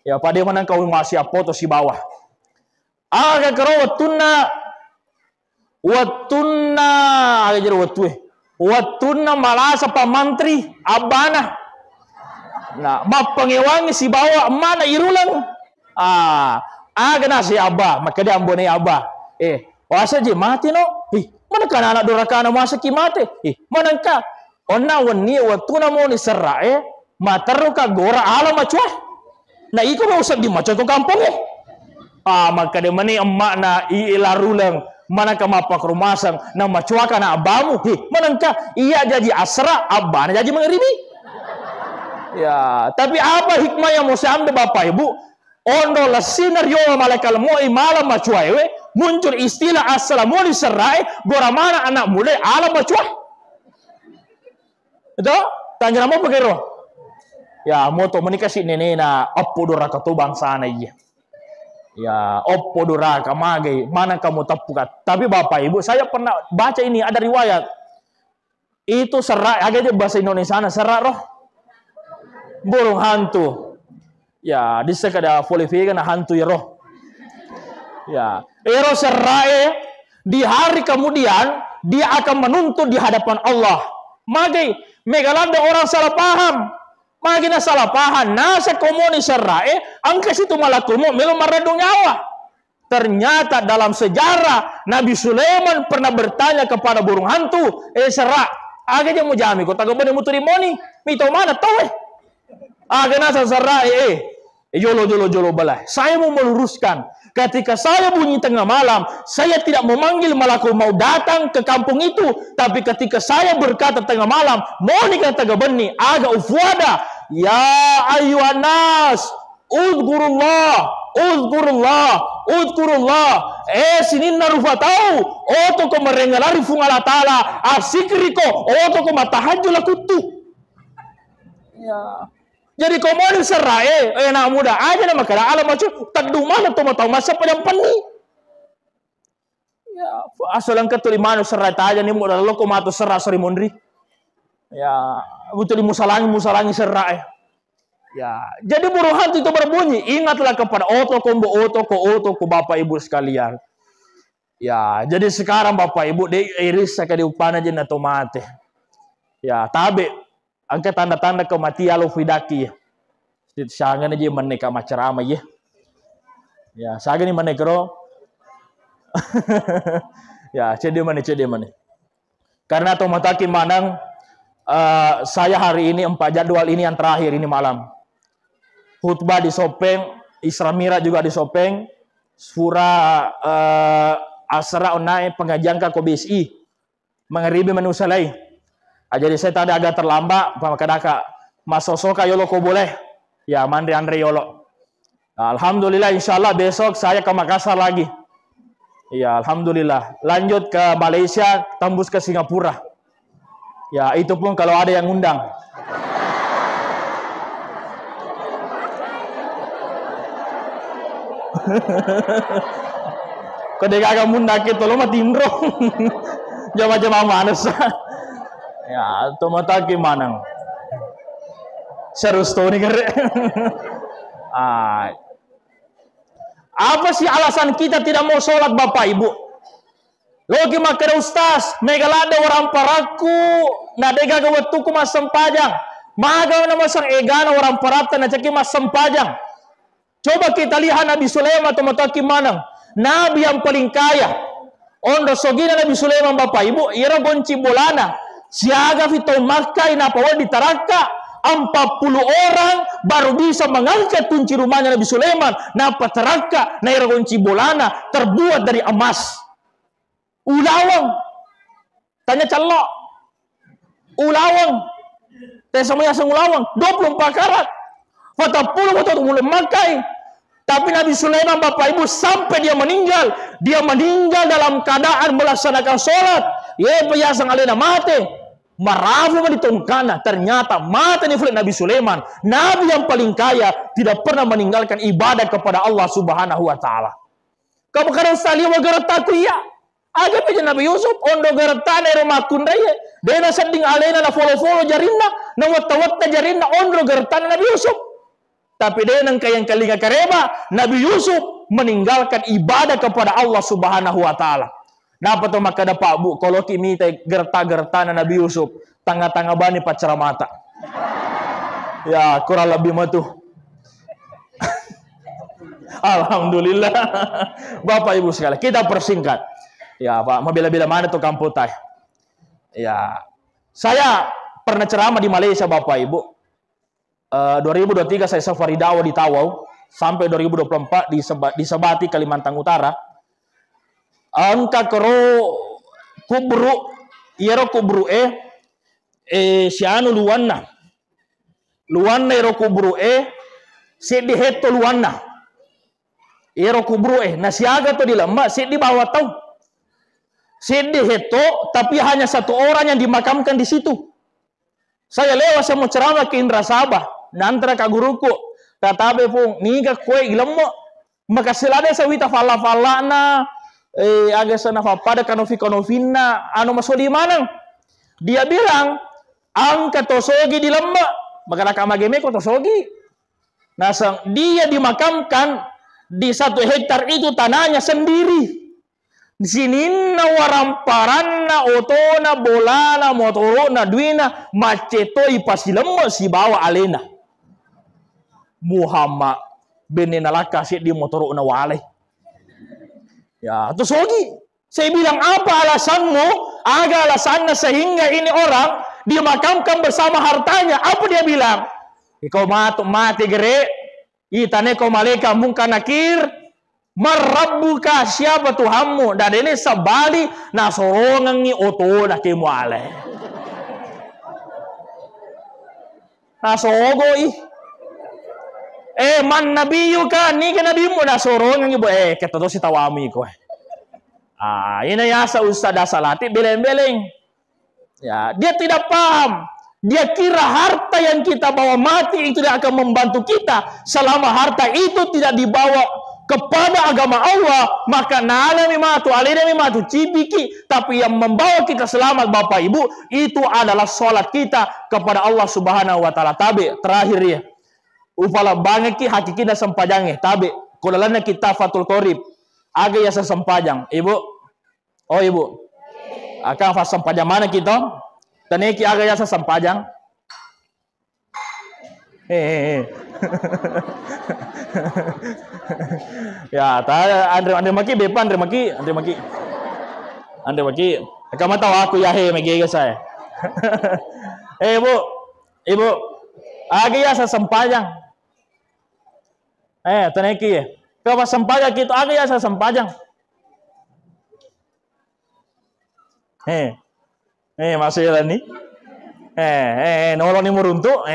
Ya pada mana kau masih foto si bawah. Aga karo watuna aga jadi watuna malasa pamantri abana. Nah, mapangewangi si bawa mana irulang. Aga na si abah, maka dia ambone abah. Wasa je mati no. Mana kan anak dorakana masa ki mati. Mana ka? Onna wani watuna mo ni serra mataru ka gora ala macua. Nah, iko mau usah di macua to kampung maka dia mani emak na ilarulang mana ka mapak rumasang na macua kana abamu. Mana ka? Iya jadi asra abana jadi mengeribi. Ya, tapi apa hikmah yang mau saya ambil Bapak Ibu? Ondo la sinario malakal moi malam macuaewe muncul istilah assalamu serai gora mana anak muda alam macua. Itu tanya nama pegero. Ya, moto menikah si nenena oppo doraka to bangsa na iya. Ya, oppo doraka magai mana kamu tepukat. Tapi Bapak Ibu, saya pernah baca ini ada riwayat. Itu serai agaknya bahasa Indonesia serai roh. Burung hantu. Ya, di sekada folivega na hantu ya roh. Ya, ero serai di hari kemudian dia akan menuntut di hadapan Allah. Magi megalanda orang salah paham. Magi na salah paham. Nasa komuni serai angka situ malakumu melo maradong nyawa. Ternyata dalam sejarah Nabi Sulaiman pernah bertanya kepada burung hantu, serai, agaknya mau jami kau tahu benar mutu dimoni, mito mana tahu nasa serai jolo balai. Saya mau meluruskan, ketika saya bunyi tengah malam, saya tidak memanggil malakul mau datang ke kampung itu, tapi ketika saya berkata tengah malam, mau nikah taga beni, aga ufwada, ya ayyuhanas, udhkurullah, sinin narufatau, oto ko merengalari fungala ta'ala, asikriko, oto ko matahajul akutu. Ya. Jadi kau mau diserai, anak muda aja nama kala alam macam tak dumana tu matau masa padang pani. Ya, asal angkat tu limano serai aja ni muda lo kau matu serai seri mondri. Ya, betul musalangi serai. Ya, jadi burung hantu itu berbunyi. Ingatlah kepada oto ko Bapak Ibu sekalian. Ya, jadi sekarang Bapak Ibu de iris sakadi upana je na tomate. Ya, tabe angka tanda-tanda kematian lo fidaki. Sangan aja meneka macerama ya. Ya, sangan ni menekro. Ya, cede mana. Karena tomataki manang saya hari ini 4 jadwal ini yang terakhir ini malam. khutbah di Sopeng, Isra Mi'raj juga di Sopeng, surah Asra onai pengajian ka ko BSI, mengeribi manusia lain. Jadi saya tadi agak terlambat, pamakadaka masosoka yolo ko boleh, ya mandri Andre yolo. Alhamdulillah, insyaallah besok saya ke Makassar lagi. Ya, alhamdulillah. Lanjut ke Malaysia, tembus ke Singapura. Ya, itu pun kalau ada yang undang. Kau agak mundak itu lo mah timro. Jama-jama manas. Ya, itu mata gimana? Seru story kere. Apa sih alasan kita tidak mau sholat Bapak Ibu? Logi makara ustaz, megalada orang paraku, nadega gawatuku mas sempajang, maga nama sang egana orang parata na caki mas sempajang. Coba kita lihat Nabi Sulaiman atau mataki manang, Nabi yang paling kaya. Ondo sogina Nabi Sulaiman Bapak Ibu, ira gonci bolana, siaga fito makai na pawal ditaraka. 40 orang baru bisa mengangkat kunci rumahnya Nabi Sulaiman. Napa teraka na iragonci bolana terbuat dari emas. Ulawang. Tanya celok. Ulawang. Tanya semuanya ulawang. 24 karat. 40 waktu mulai makai. Tapi Nabi Sulaiman Bapak Ibu sampai dia meninggal dalam keadaan melaksanakan sholat. Ya biasa alena mati. Marafu ditungkana, ternyata mata ni Nabi Sulaiman, Nabi yang paling kaya, tidak pernah meninggalkan ibadah kepada Allah Subhanahu wa taala. Kamu kadang sali wa garataku ya. Aga peja Nabi Yusuf ondo garatana rumah kundaya. Dena sending alena na follow jarinna, na watta jarinna ondo garatana Nabi Yusuf. Tapi dena kayang kalinga kareba, Nabi Yusuf meninggalkan ibadah kepada Allah Subhanahu wa taala. Napa to makada Pak Bu kalau kimi teh gerta-gerta Nabi Yusuf tangga-tangga bani pacara mata. Ya kurang lebih mah tuh. Alhamdulillah. Bapak Ibu sekalian, kita persingkat. Ya Pak, mau bila-bila mana tuh kamputai. Ya, saya pernah ceramah di Malaysia Bapak Ibu. 2023 saya safari dakwah di Tawau sampai 2024 di Sebati Kalimantan Utara. Angka kero kubru iero kubru sianu luanna ero kubru sedi heto luanna iero kubru na siaga to dilema sedi bawah tau sedi heto tapi hanya satu orang yang dimakamkan di situ. Saya lewat saya mau ceramah ke Indra Sabah nantara ka guruku katabe pung niga kue ilmu maka selada sawita falla na aga sana pada kanofi-kanofina anu masodi manang. Dia bilang angka tosogi di lembak maka nakamageme ko tosogi. Nah, dia dimakamkan di 1 hektar itu tanahnya sendiri. Di sini na waramparanna otona bolana motorona duina macetoi pasti lembak si bawa alena. Muhammad benenalaka si di motorona wale. Ya, terus lagi saya bilang apa alasanmu? Aga alasannya sehingga ini orang dimakamkan bersama hartanya. Apa dia bilang? Kau mati gere, itane kau malaikat mungkin nakir, marabbuka siapa Tuhanmu? Dan ini sebali nasorongan ni oto na kemuale. Nasogo man nabiyu ka ni ka nabimu nasorongan ibu kata to si tawami ko. Inayasa ustad salati beleng-beleng. Ya, dia tidak paham. Dia kira harta yang kita bawa mati itu tidak akan membantu kita selama harta itu tidak dibawa kepada agama Allah, maka nalami matu alirami matu cipiki, tapi yang membawa kita selamat Bapak Ibu itu adalah salat kita kepada Allah Subhanahu wa taala. Tabe terakhir ya. Upala bangeki hakikina sempajangnya tabe kulalana kita Fathul Qorib aga ya sempajang ibu ibu akan fas sempajang mana kita taneki aga ya sempajang ya ta Andre Maki bepan Andre Maki kamu tahu aku ya megi saya ibu aga ya sempajang. Taneki ya. Kau sempajang kita aga ya sa sempajang. Masih ni. Nolong ni meruntuk.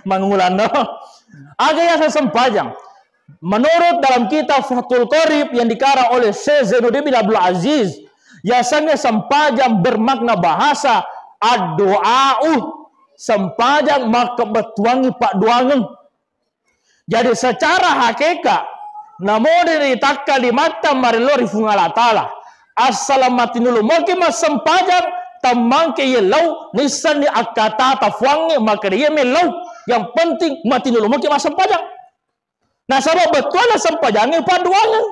Mangulan no. Aga ya sa sempajang. Menurut dalam kitab Fathul Qorib yang dikarang oleh Syekh Zainuddin bin Abdul Aziz, biasanya sempajang bermakna bahasa ad-du'a'u, sempajang maka betuangi pak duangan. Jadi secara hakikat, namun ditakka di mata marilori fungala ta'ala. Assalamualaikum mas sempajang tamangke yelau nisan ni akata tafuangi maka dia melau. Yang penting mati dulu mungkin mas sempajang. Nah, sabab betul lah sempajangnya paduangan.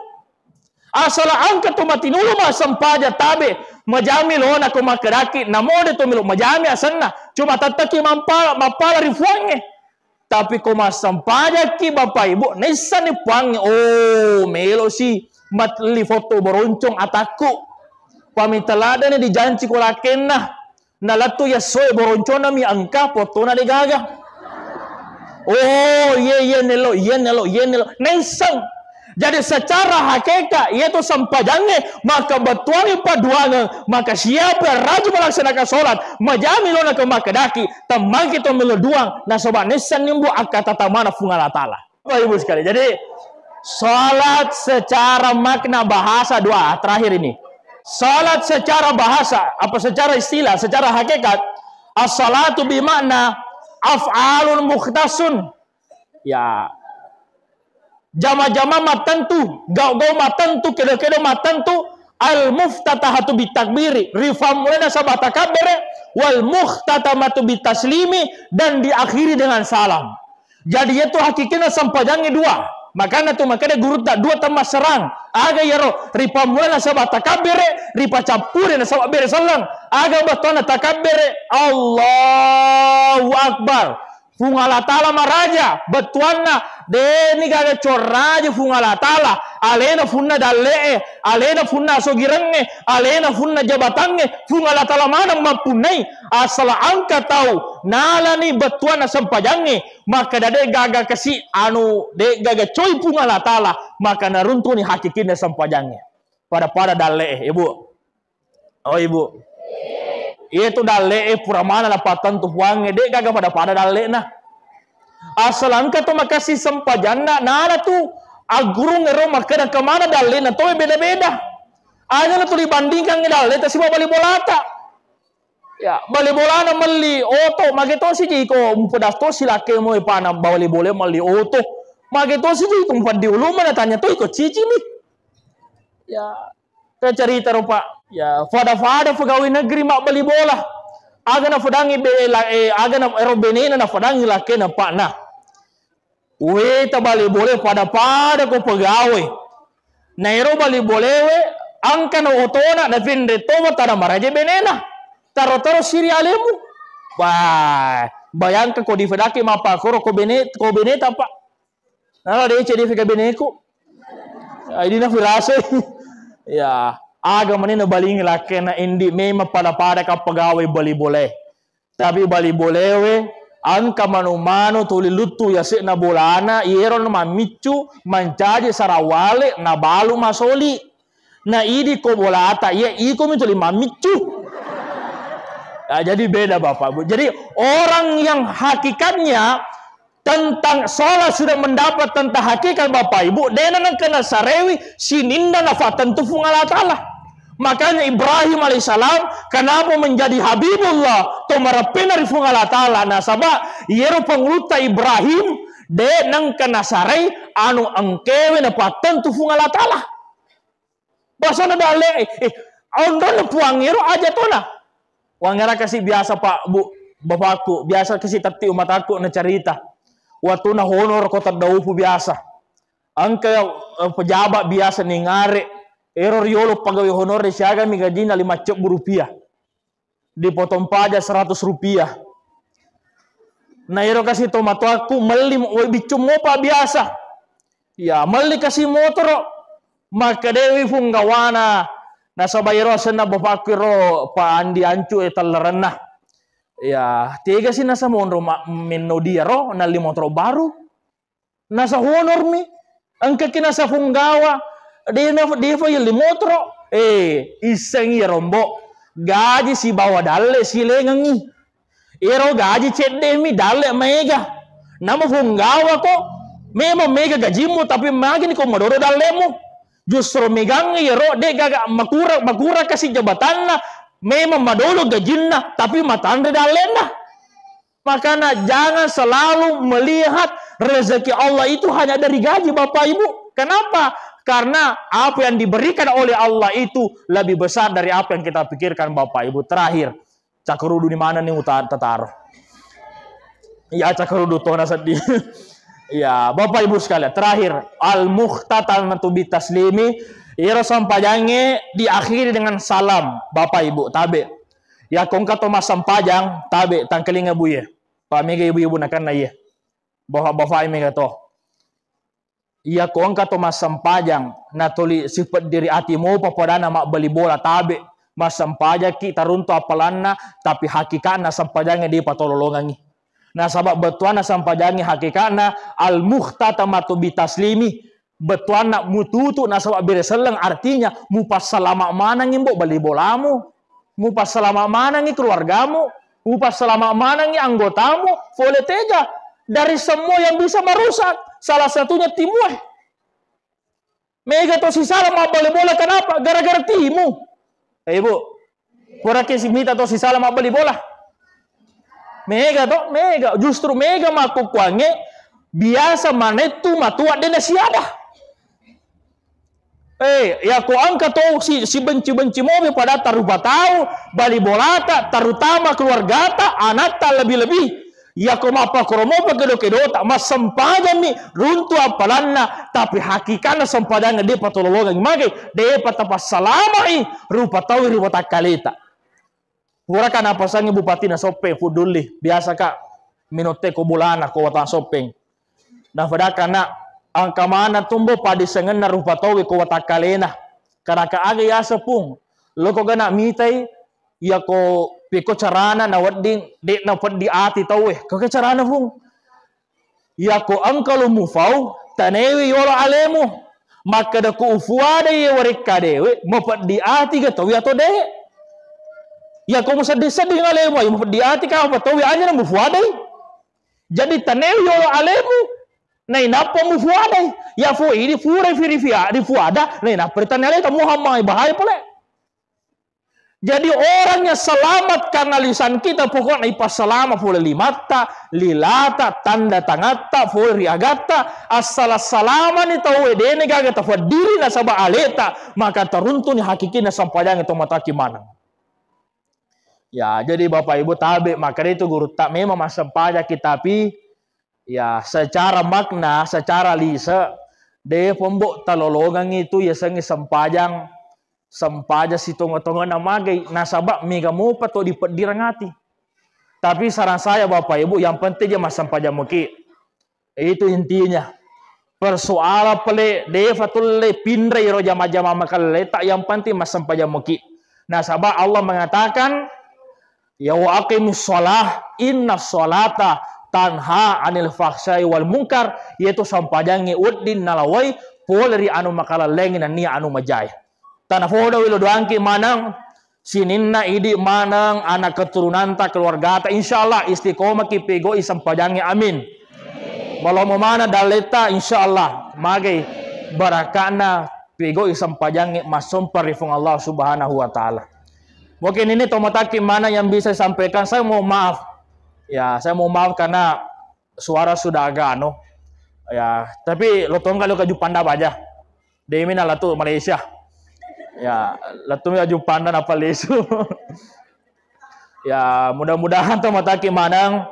Asal angkat tu mati dulu mas sempajang tabe. Majami lo nak kumakeraki. Namo de tu milo majami asana. Cuma tataki mampala rifuange. Tapi kumas sempajang ki bapak ibu. Nisan ni puange. Oh, melo si matli foto beroncong ataku. Pamitalada ni dijanci kolaken nah. Nalatu ya soe beroncong na mi angka foto na digaga. Oh, ye nelo. Nesang. Jadi secara hakikat, yaitu sempajangnya, maka betuangi paduangan, maka siapa rajin melaksanakan sholat, majami lona ke makadaki, tamang kita meluduang, nah sobat nesang nimbu akata tamana fungala ta'ala. Bapak ibu sekali, jadi sholat secara makna bahasa dua, terakhir ini. Sholat secara bahasa, apa secara istilah, secara hakikat, as-salatu bimakna af'alun mukhtasun. Ya. Jama-jama matentu, gau-gau matentu, kedo-kedo matentu, al-muftatahatu bitakbiri, rifamulana sabah takabere, wal mukhtatamatu bitaslimi, dan diakhiri dengan salam. Jadi itu hakikatnya sempajangnya dua. Makanya guru tak dua tambah serang. Aga yaro ripamulana sabah takabere, ripa campure na sabah bere salang. Aga batona takabere, Allahu Akbar. Fungala ta'ala maraja betuanna deni gaga corraja fungala ta'ala alena funna dalle alena funna sogirenge alena funna jabatange fungala ta'ala mana mampunai asal angka tahu nalani betuanna sempajange maka dade gaga kasi anu de gaga coy fungala ta'ala maka naruntuni hakikinnya sempajange pada dalle ibu. Oh ibu, itu dalle puramana lapatan tu huange de gaga pada dalle nah. Asal angka tu makasih sempajana nana tu agurung ero makana kemana dalle na to beda-beda. Anya tu dibandingkan dalle ta siba bali bolata. Ya, bali bolana mali oto mageto si jiko umpedasto silake mo ipana bali bole mali oto. Mageto si jiko umpadi uluma na tanya to iko cici nih. Ya, cerita rupa. Ya, fada pegawai negeri mak bali bola. Aga na fadangi aga na ero benena na fadangi lake na pak na. Ta bali boleh pada ko pegawai. Na ero bali boleh angka na otona na finde toma tada maraje benena. Taro siri alemu. Bayangkan ko di fadaki mapa ko beneta pak. Nala de cedi fika beneko. Ini na firase. Ya. Aga manina baling laki na indi mema pada ka pegawai bali boleh. Tapi bali boleh angka manu tuli lutu ya se na bolana iero na mamicu mancaji sarawale na balu masoli. Na idi ko bolata ya iko mituli mamicu. Ya, jadi beda Bapak Bu. Jadi orang yang hakikatnya tentang sholat sudah mendapat tentang hakikat Bapak Ibu, dena nang kena sarewi sininda nafatan tu fungala ta'ala. Makanya Ibrahim alaihissalam kenapa menjadi Habibullah to marapena rifungala ta'ala nasaba yero pangluta Ibrahim de nang kena sarai anu angkewe na patan tu fungala ta'ala. Basana dale ondon puangiro aja tona. Wangera kasih biasa Pak Bu bapakku, biasa kasih tati umat aku na cerita. Waktu na honor kota daupu biasa. Angka pejabat biasa nih ngare. Error yolo pegawai honor di siaga mi gajina 5 rupiah. Dipotong pajak 100 rupiah. Nah ero kasih tomato aku meli bicum mopa biasa. Ya meli kasih motor. Maka dewi funggawana. Nah sabayro sena bapakku ro pa andi ancu etalerena. Ya tiga sih nasa monro menodia ro na motor baru. nasa honor mi angka kina sa funggawa de fa yeli motro iseng ya rombo gaji si bawa dalle si lengangi ero gaji cedde mi dalle mega nama funggawa ko memang mega gajimu tapi magini ko madoro dallemu justru megangi ero de gaga makura kasih jabatanna memang madolo gajinna tapi matande dallena. Makanya jangan selalu melihat rezeki Allah itu hanya dari gaji Bapak Ibu. Kenapa? Karena apa yang diberikan oleh Allah itu lebih besar dari apa yang kita pikirkan Bapak Ibu. Terakhir, cakarudu di mana nih taruh? Ya cakarudu tona sedih. Ya Bapak Ibu sekalian. Terakhir, al-mukhtatamatu bitaslimi. Ira sampajange diakhiri dengan salam Bapak Ibu. Tabe. Ya kongka to sampajang tabe tangkelinga buye. Pamega ibu-ibu nakan na iya. Bawa mega to. Iya ko angka to sampajang na tuli sifat diri ati mo papadana mak beli bola tabe sampaja ki tarunto apalanna tapi hakikatna sampajangnya di patololongangi. Nah sabab betuana sampajangi hakikatna al mukhtatamatu bitaslimi. Betuana mututu na sabab bereseleng artinya mupas selama mana ngimbo beli bolamu. Mupas selama mana ngi keluargamu. Upas selama mana nih anggotamu, boleh tega dari semua yang bisa merusak. Salah satunya timu. Mega to si salah mau boleh bola kenapa? Gara-gara timu. Ibu, kurang si mita to si salah mau beli bola. Mega to, mega. Justru mega maku kuange biasa manetu matua dena siada. Ya ko angka to si benci-benci mobil pada taruh batau, bali bolata, terutama keluarga ta, anak ta lebih-lebih. Ya ko mapa kromo pakedo-kedo tak mas sempadan mi runtu apalanna tapi hakikatnya sempadan de patolologan mage de patapas salamai rupa tawi rupa takalita. Pura kan apa sangi bupati na sope fuduli biasa kak minote ko bulana ko watan sopeng. Nah pada kana angka mana tumbo padi sengen na rupa tawi ko watakalena karena aga ya sepung lo ko gana mitai ya ko piko carana na wadding de na padi ati tawi ko ke carana fung ya ko angka lo mufau tanewi yolo alemu maka da ko ufuada ye wareka dewe mo padi ati ga tawi ato de ya ko sedih-sedih alemu mo padi ati ka apa tawi anya na mufuada jadi tanewi yolo alemu Nei napa mufuada ya fu ini fure firifia di fuada nei napa pertanyaan itu Muhammad bahaya pula. Jadi orangnya selamat karena lisan kita pokoknya ipas selama fule limata lilata tanda tangata fule riagata asal salama ni tahu edene gaga tafadili na saba aleta maka teruntun hakikina sampadang itu mataki mana. Ya jadi Bapak Ibu tabe maka itu guru tak memang masa pajak kita tapi ya secara makna, secara lisa, de pembok talologang itu ya sangi sempaja si tongo-tongo namagay nasabak mega mo pa to dirangati. Tapi saran saya Bapak Ibu yang penting ya mas sempaja muki. Itu intinya. Persoalan pele de fatulle pindre ro jama-jama makale tak yang penting mas sempaja muki. Nasabak Allah mengatakan ya wa aqimus shalah inna sholata tanha anil faksai wal mungkar yaitu sampajangi uddin nalawai poleri anu makala lengin nia anu majai tanah foda wilo doangki manang sininna idi manang anak keturunan ta keluarga ta insyaallah istiqomah ki pego sampajangi amin walau mana daleta insyaallah magai barakana pego sampajangi masum parifung Allah subhanahu wa taala. Mungkin ini tomataki mana yang bisa sampaikan. Saya mau maaf ya, saya mau maaf karena suara sudah agak ya, tapi lo tong kalau ke Jepanda aja. Demi na latu Malaysia. Ya, latu ya Jepanda apa lesu. Ya, mudah-mudahan tuh mataki manang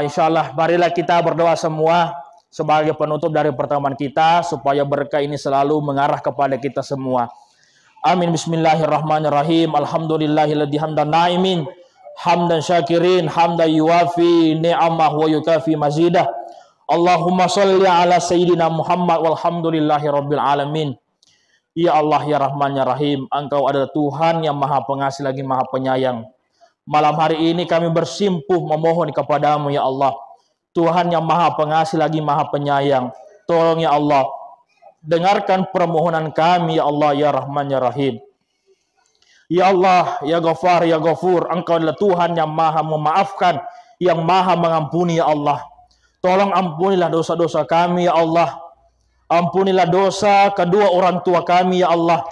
insyaallah marilah kita berdoa semua sebagai penutup dari pertemuan kita supaya berkah ini selalu mengarah kepada kita semua. Amin bismillahirrahmanirrahim. Alhamdulillahilladzi hamdan naimin. Hamdan syakirin hamdan yuwafi ni'amah wa yukafi mazidah. Allahumma sholli ala sayyidina Muhammad walhamdulillahi rabbil alamin. Ya Allah ya Rahman ya Rahim, Engkau adalah Tuhan yang Maha Pengasih lagi Maha Penyayang. Malam hari ini kami bersimpuh memohon kepadamu ya Allah. Tuhan yang maha pengasih lagi maha penyayang. Tolong ya Allah, dengarkan permohonan kami ya Allah, ya Rahman ya Rahim. Ya Allah, ya Ghafar, ya Ghafur, Engkau adalah Tuhan yang maha memaafkan, yang maha mengampuni ya Allah. Tolong ampunilah dosa-dosa kami ya Allah. Ampunilah dosa kedua orang tua kami ya Allah.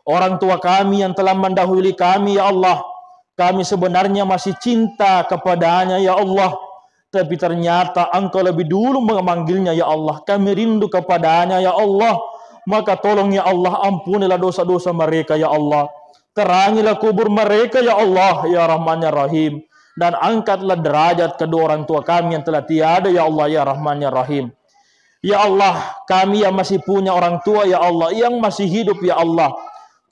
Orang tua kami yang telah mendahului kami ya Allah. Kami sebenarnya masih cinta kepadanya ya Allah. Tapi ternyata Engkau lebih dulu memanggilnya ya Allah. Kami rindu kepadanya ya Allah. Maka tolong ya Allah, ampunilah dosa-dosa mereka ya Allah. Terangilah kubur mereka ya Allah, ya Rahman ya Rahim. Dan angkatlah derajat kedua orang tua kami yang telah tiada ya Allah, ya Rahman ya Rahim. Ya Allah, kami yang masih punya orang tua ya Allah, yang masih hidup ya Allah,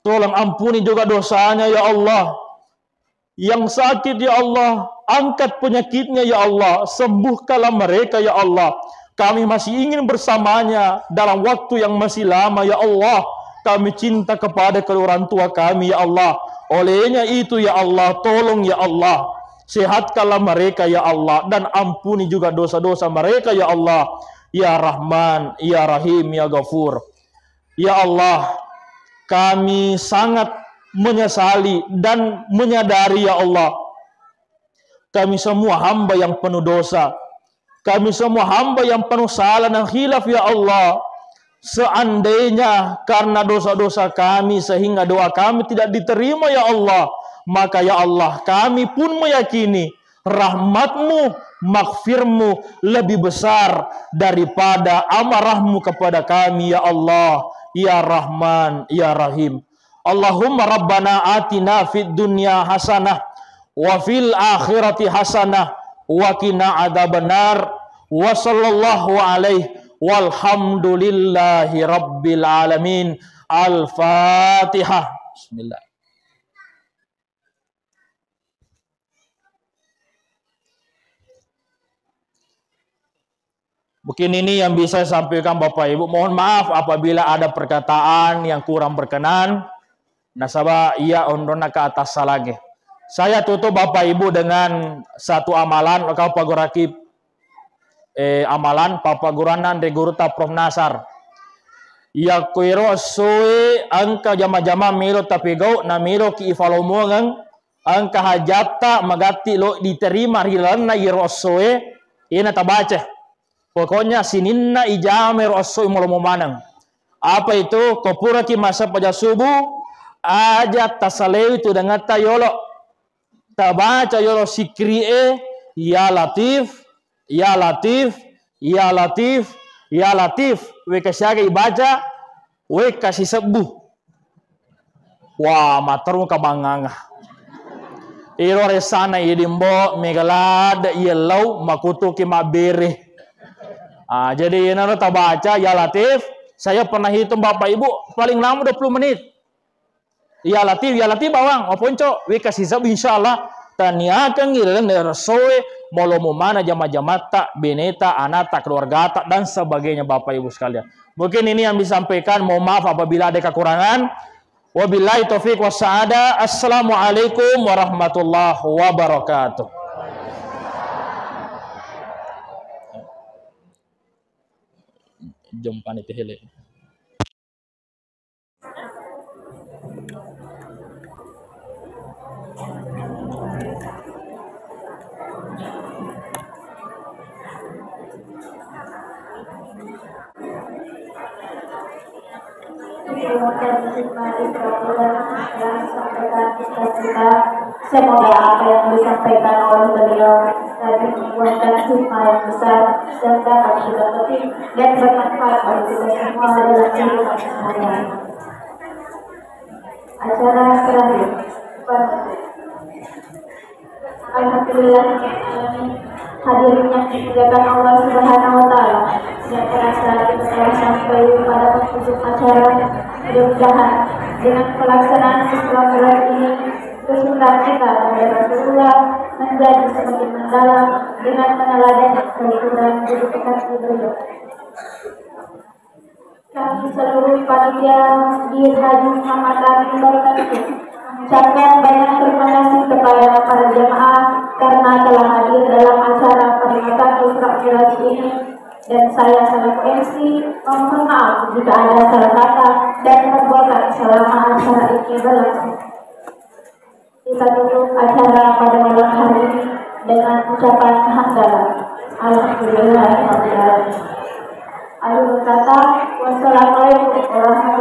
tolong ampuni juga dosanya ya Allah. Yang sakit ya Allah, angkat penyakitnya ya Allah, sembuhkanlah mereka ya Allah. Kami masih ingin bersamanya dalam waktu yang masih lama ya Allah. Kami cinta kepada kedua orang tua kami ya Allah. Olehnya itu ya Allah, tolong ya Allah, sehatkanlah mereka ya Allah, dan ampuni juga dosa-dosa mereka ya Allah. Ya Rahman, ya Rahim, ya Ghafur. Ya Allah, kami sangat menyesali dan menyadari ya Allah, kami semua hamba yang penuh dosa. Kami semua hamba yang penuh salah dan khilaf ya Allah. Seandainya karena dosa-dosa kami sehingga doa kami tidak diterima ya Allah, maka ya Allah, kami pun meyakini rahmatmu, maghfirmu lebih besar daripada amarahmu kepada kami ya Allah, ya Rahman, ya Rahim. Allahumma rabbana atina fid dunya hasanah wa fil akhirati hasanah wa qina adzabannar wa sallallahu alaihi walhamdulillahi rabbil alamin. Al-Fatihah. Bismillah. Mungkin ini yang bisa saya sampaikan Bapak Ibu. Mohon maaf apabila ada perkataan yang kurang berkenan. Nasabah ia ondona ke atas salage. Saya tutup Bapak Ibu dengan satu amalan. Kau pagorakip amalan papaguranan regurta Prof Nasar. Ya kuiro soe angka jama-jama milo tapigau na milo ki ifalomongang angka hajata magati lo diterima hilana irosoe ina tabace. Pokoknya sininna ijame rosoe molomomanang. Apa itu? Kopura ki masa pada subuh aja tasaleu itu dengan tayolo tabaca yolo sikrie ya Latif, ya Latif, ya Latif, ya Latif. We kasih ibaca, we kasih sebuh. Wah, matermu kabanganga. Iro resana idimbo megalada yelau makutuki mabere. Jadi ini kita baca ya Latif. Saya pernah hitung Bapak Ibu paling lama 20 menit. Ya Latif bawang. Oponco, we kasih sebuh insyaallah. Taniakan ngilang rasoe molomo mana jama-jamata, beneta, anata, keluarga dan sebagainya Bapak Ibu sekalian. Mungkin ini yang disampaikan. Mohon maaf apabila ada kekurangan. Wabillahi taufiq wassaada. Assalamualaikum warahmatullahi wabarakatuh. Jom panitia hele. Semoga apa yang disampaikan oleh beliau dapat membuahkan hikmah yang besar dan dapat kita petik dan bermanfaat bagi kita semua dalam kehidupan sehari-hari. Acara terakhir. Alhamdulillah hadirin yang dimuliakan Allah Subhanahu wa taala. Yang terasa kita telah sampai pada penghujung acara. Mudah-mudahan dengan pelaksanaan Islam ini kesulitan kita pada Rasulullah menjadi semakin mendalam dengan meneladani kehidupan hidup kita beliau. Kami seluruh panitia Masjid Haji Muhammad Tani Barokah mengucapkan banyak terima kasih kepada para jemaah karena telah hadir dalam acara peringatan Isra Mi'raj ini, dan saya selaku MC mohon maaf jika ada salah kata dan perbuatan selama acara ini berlangsung. Kita tutup acara pada malam hari ini dengan ucapan hamdalah. Alhamdulillahirabbil alamin. Akhir kata, wassalamualaikum warahmatullahi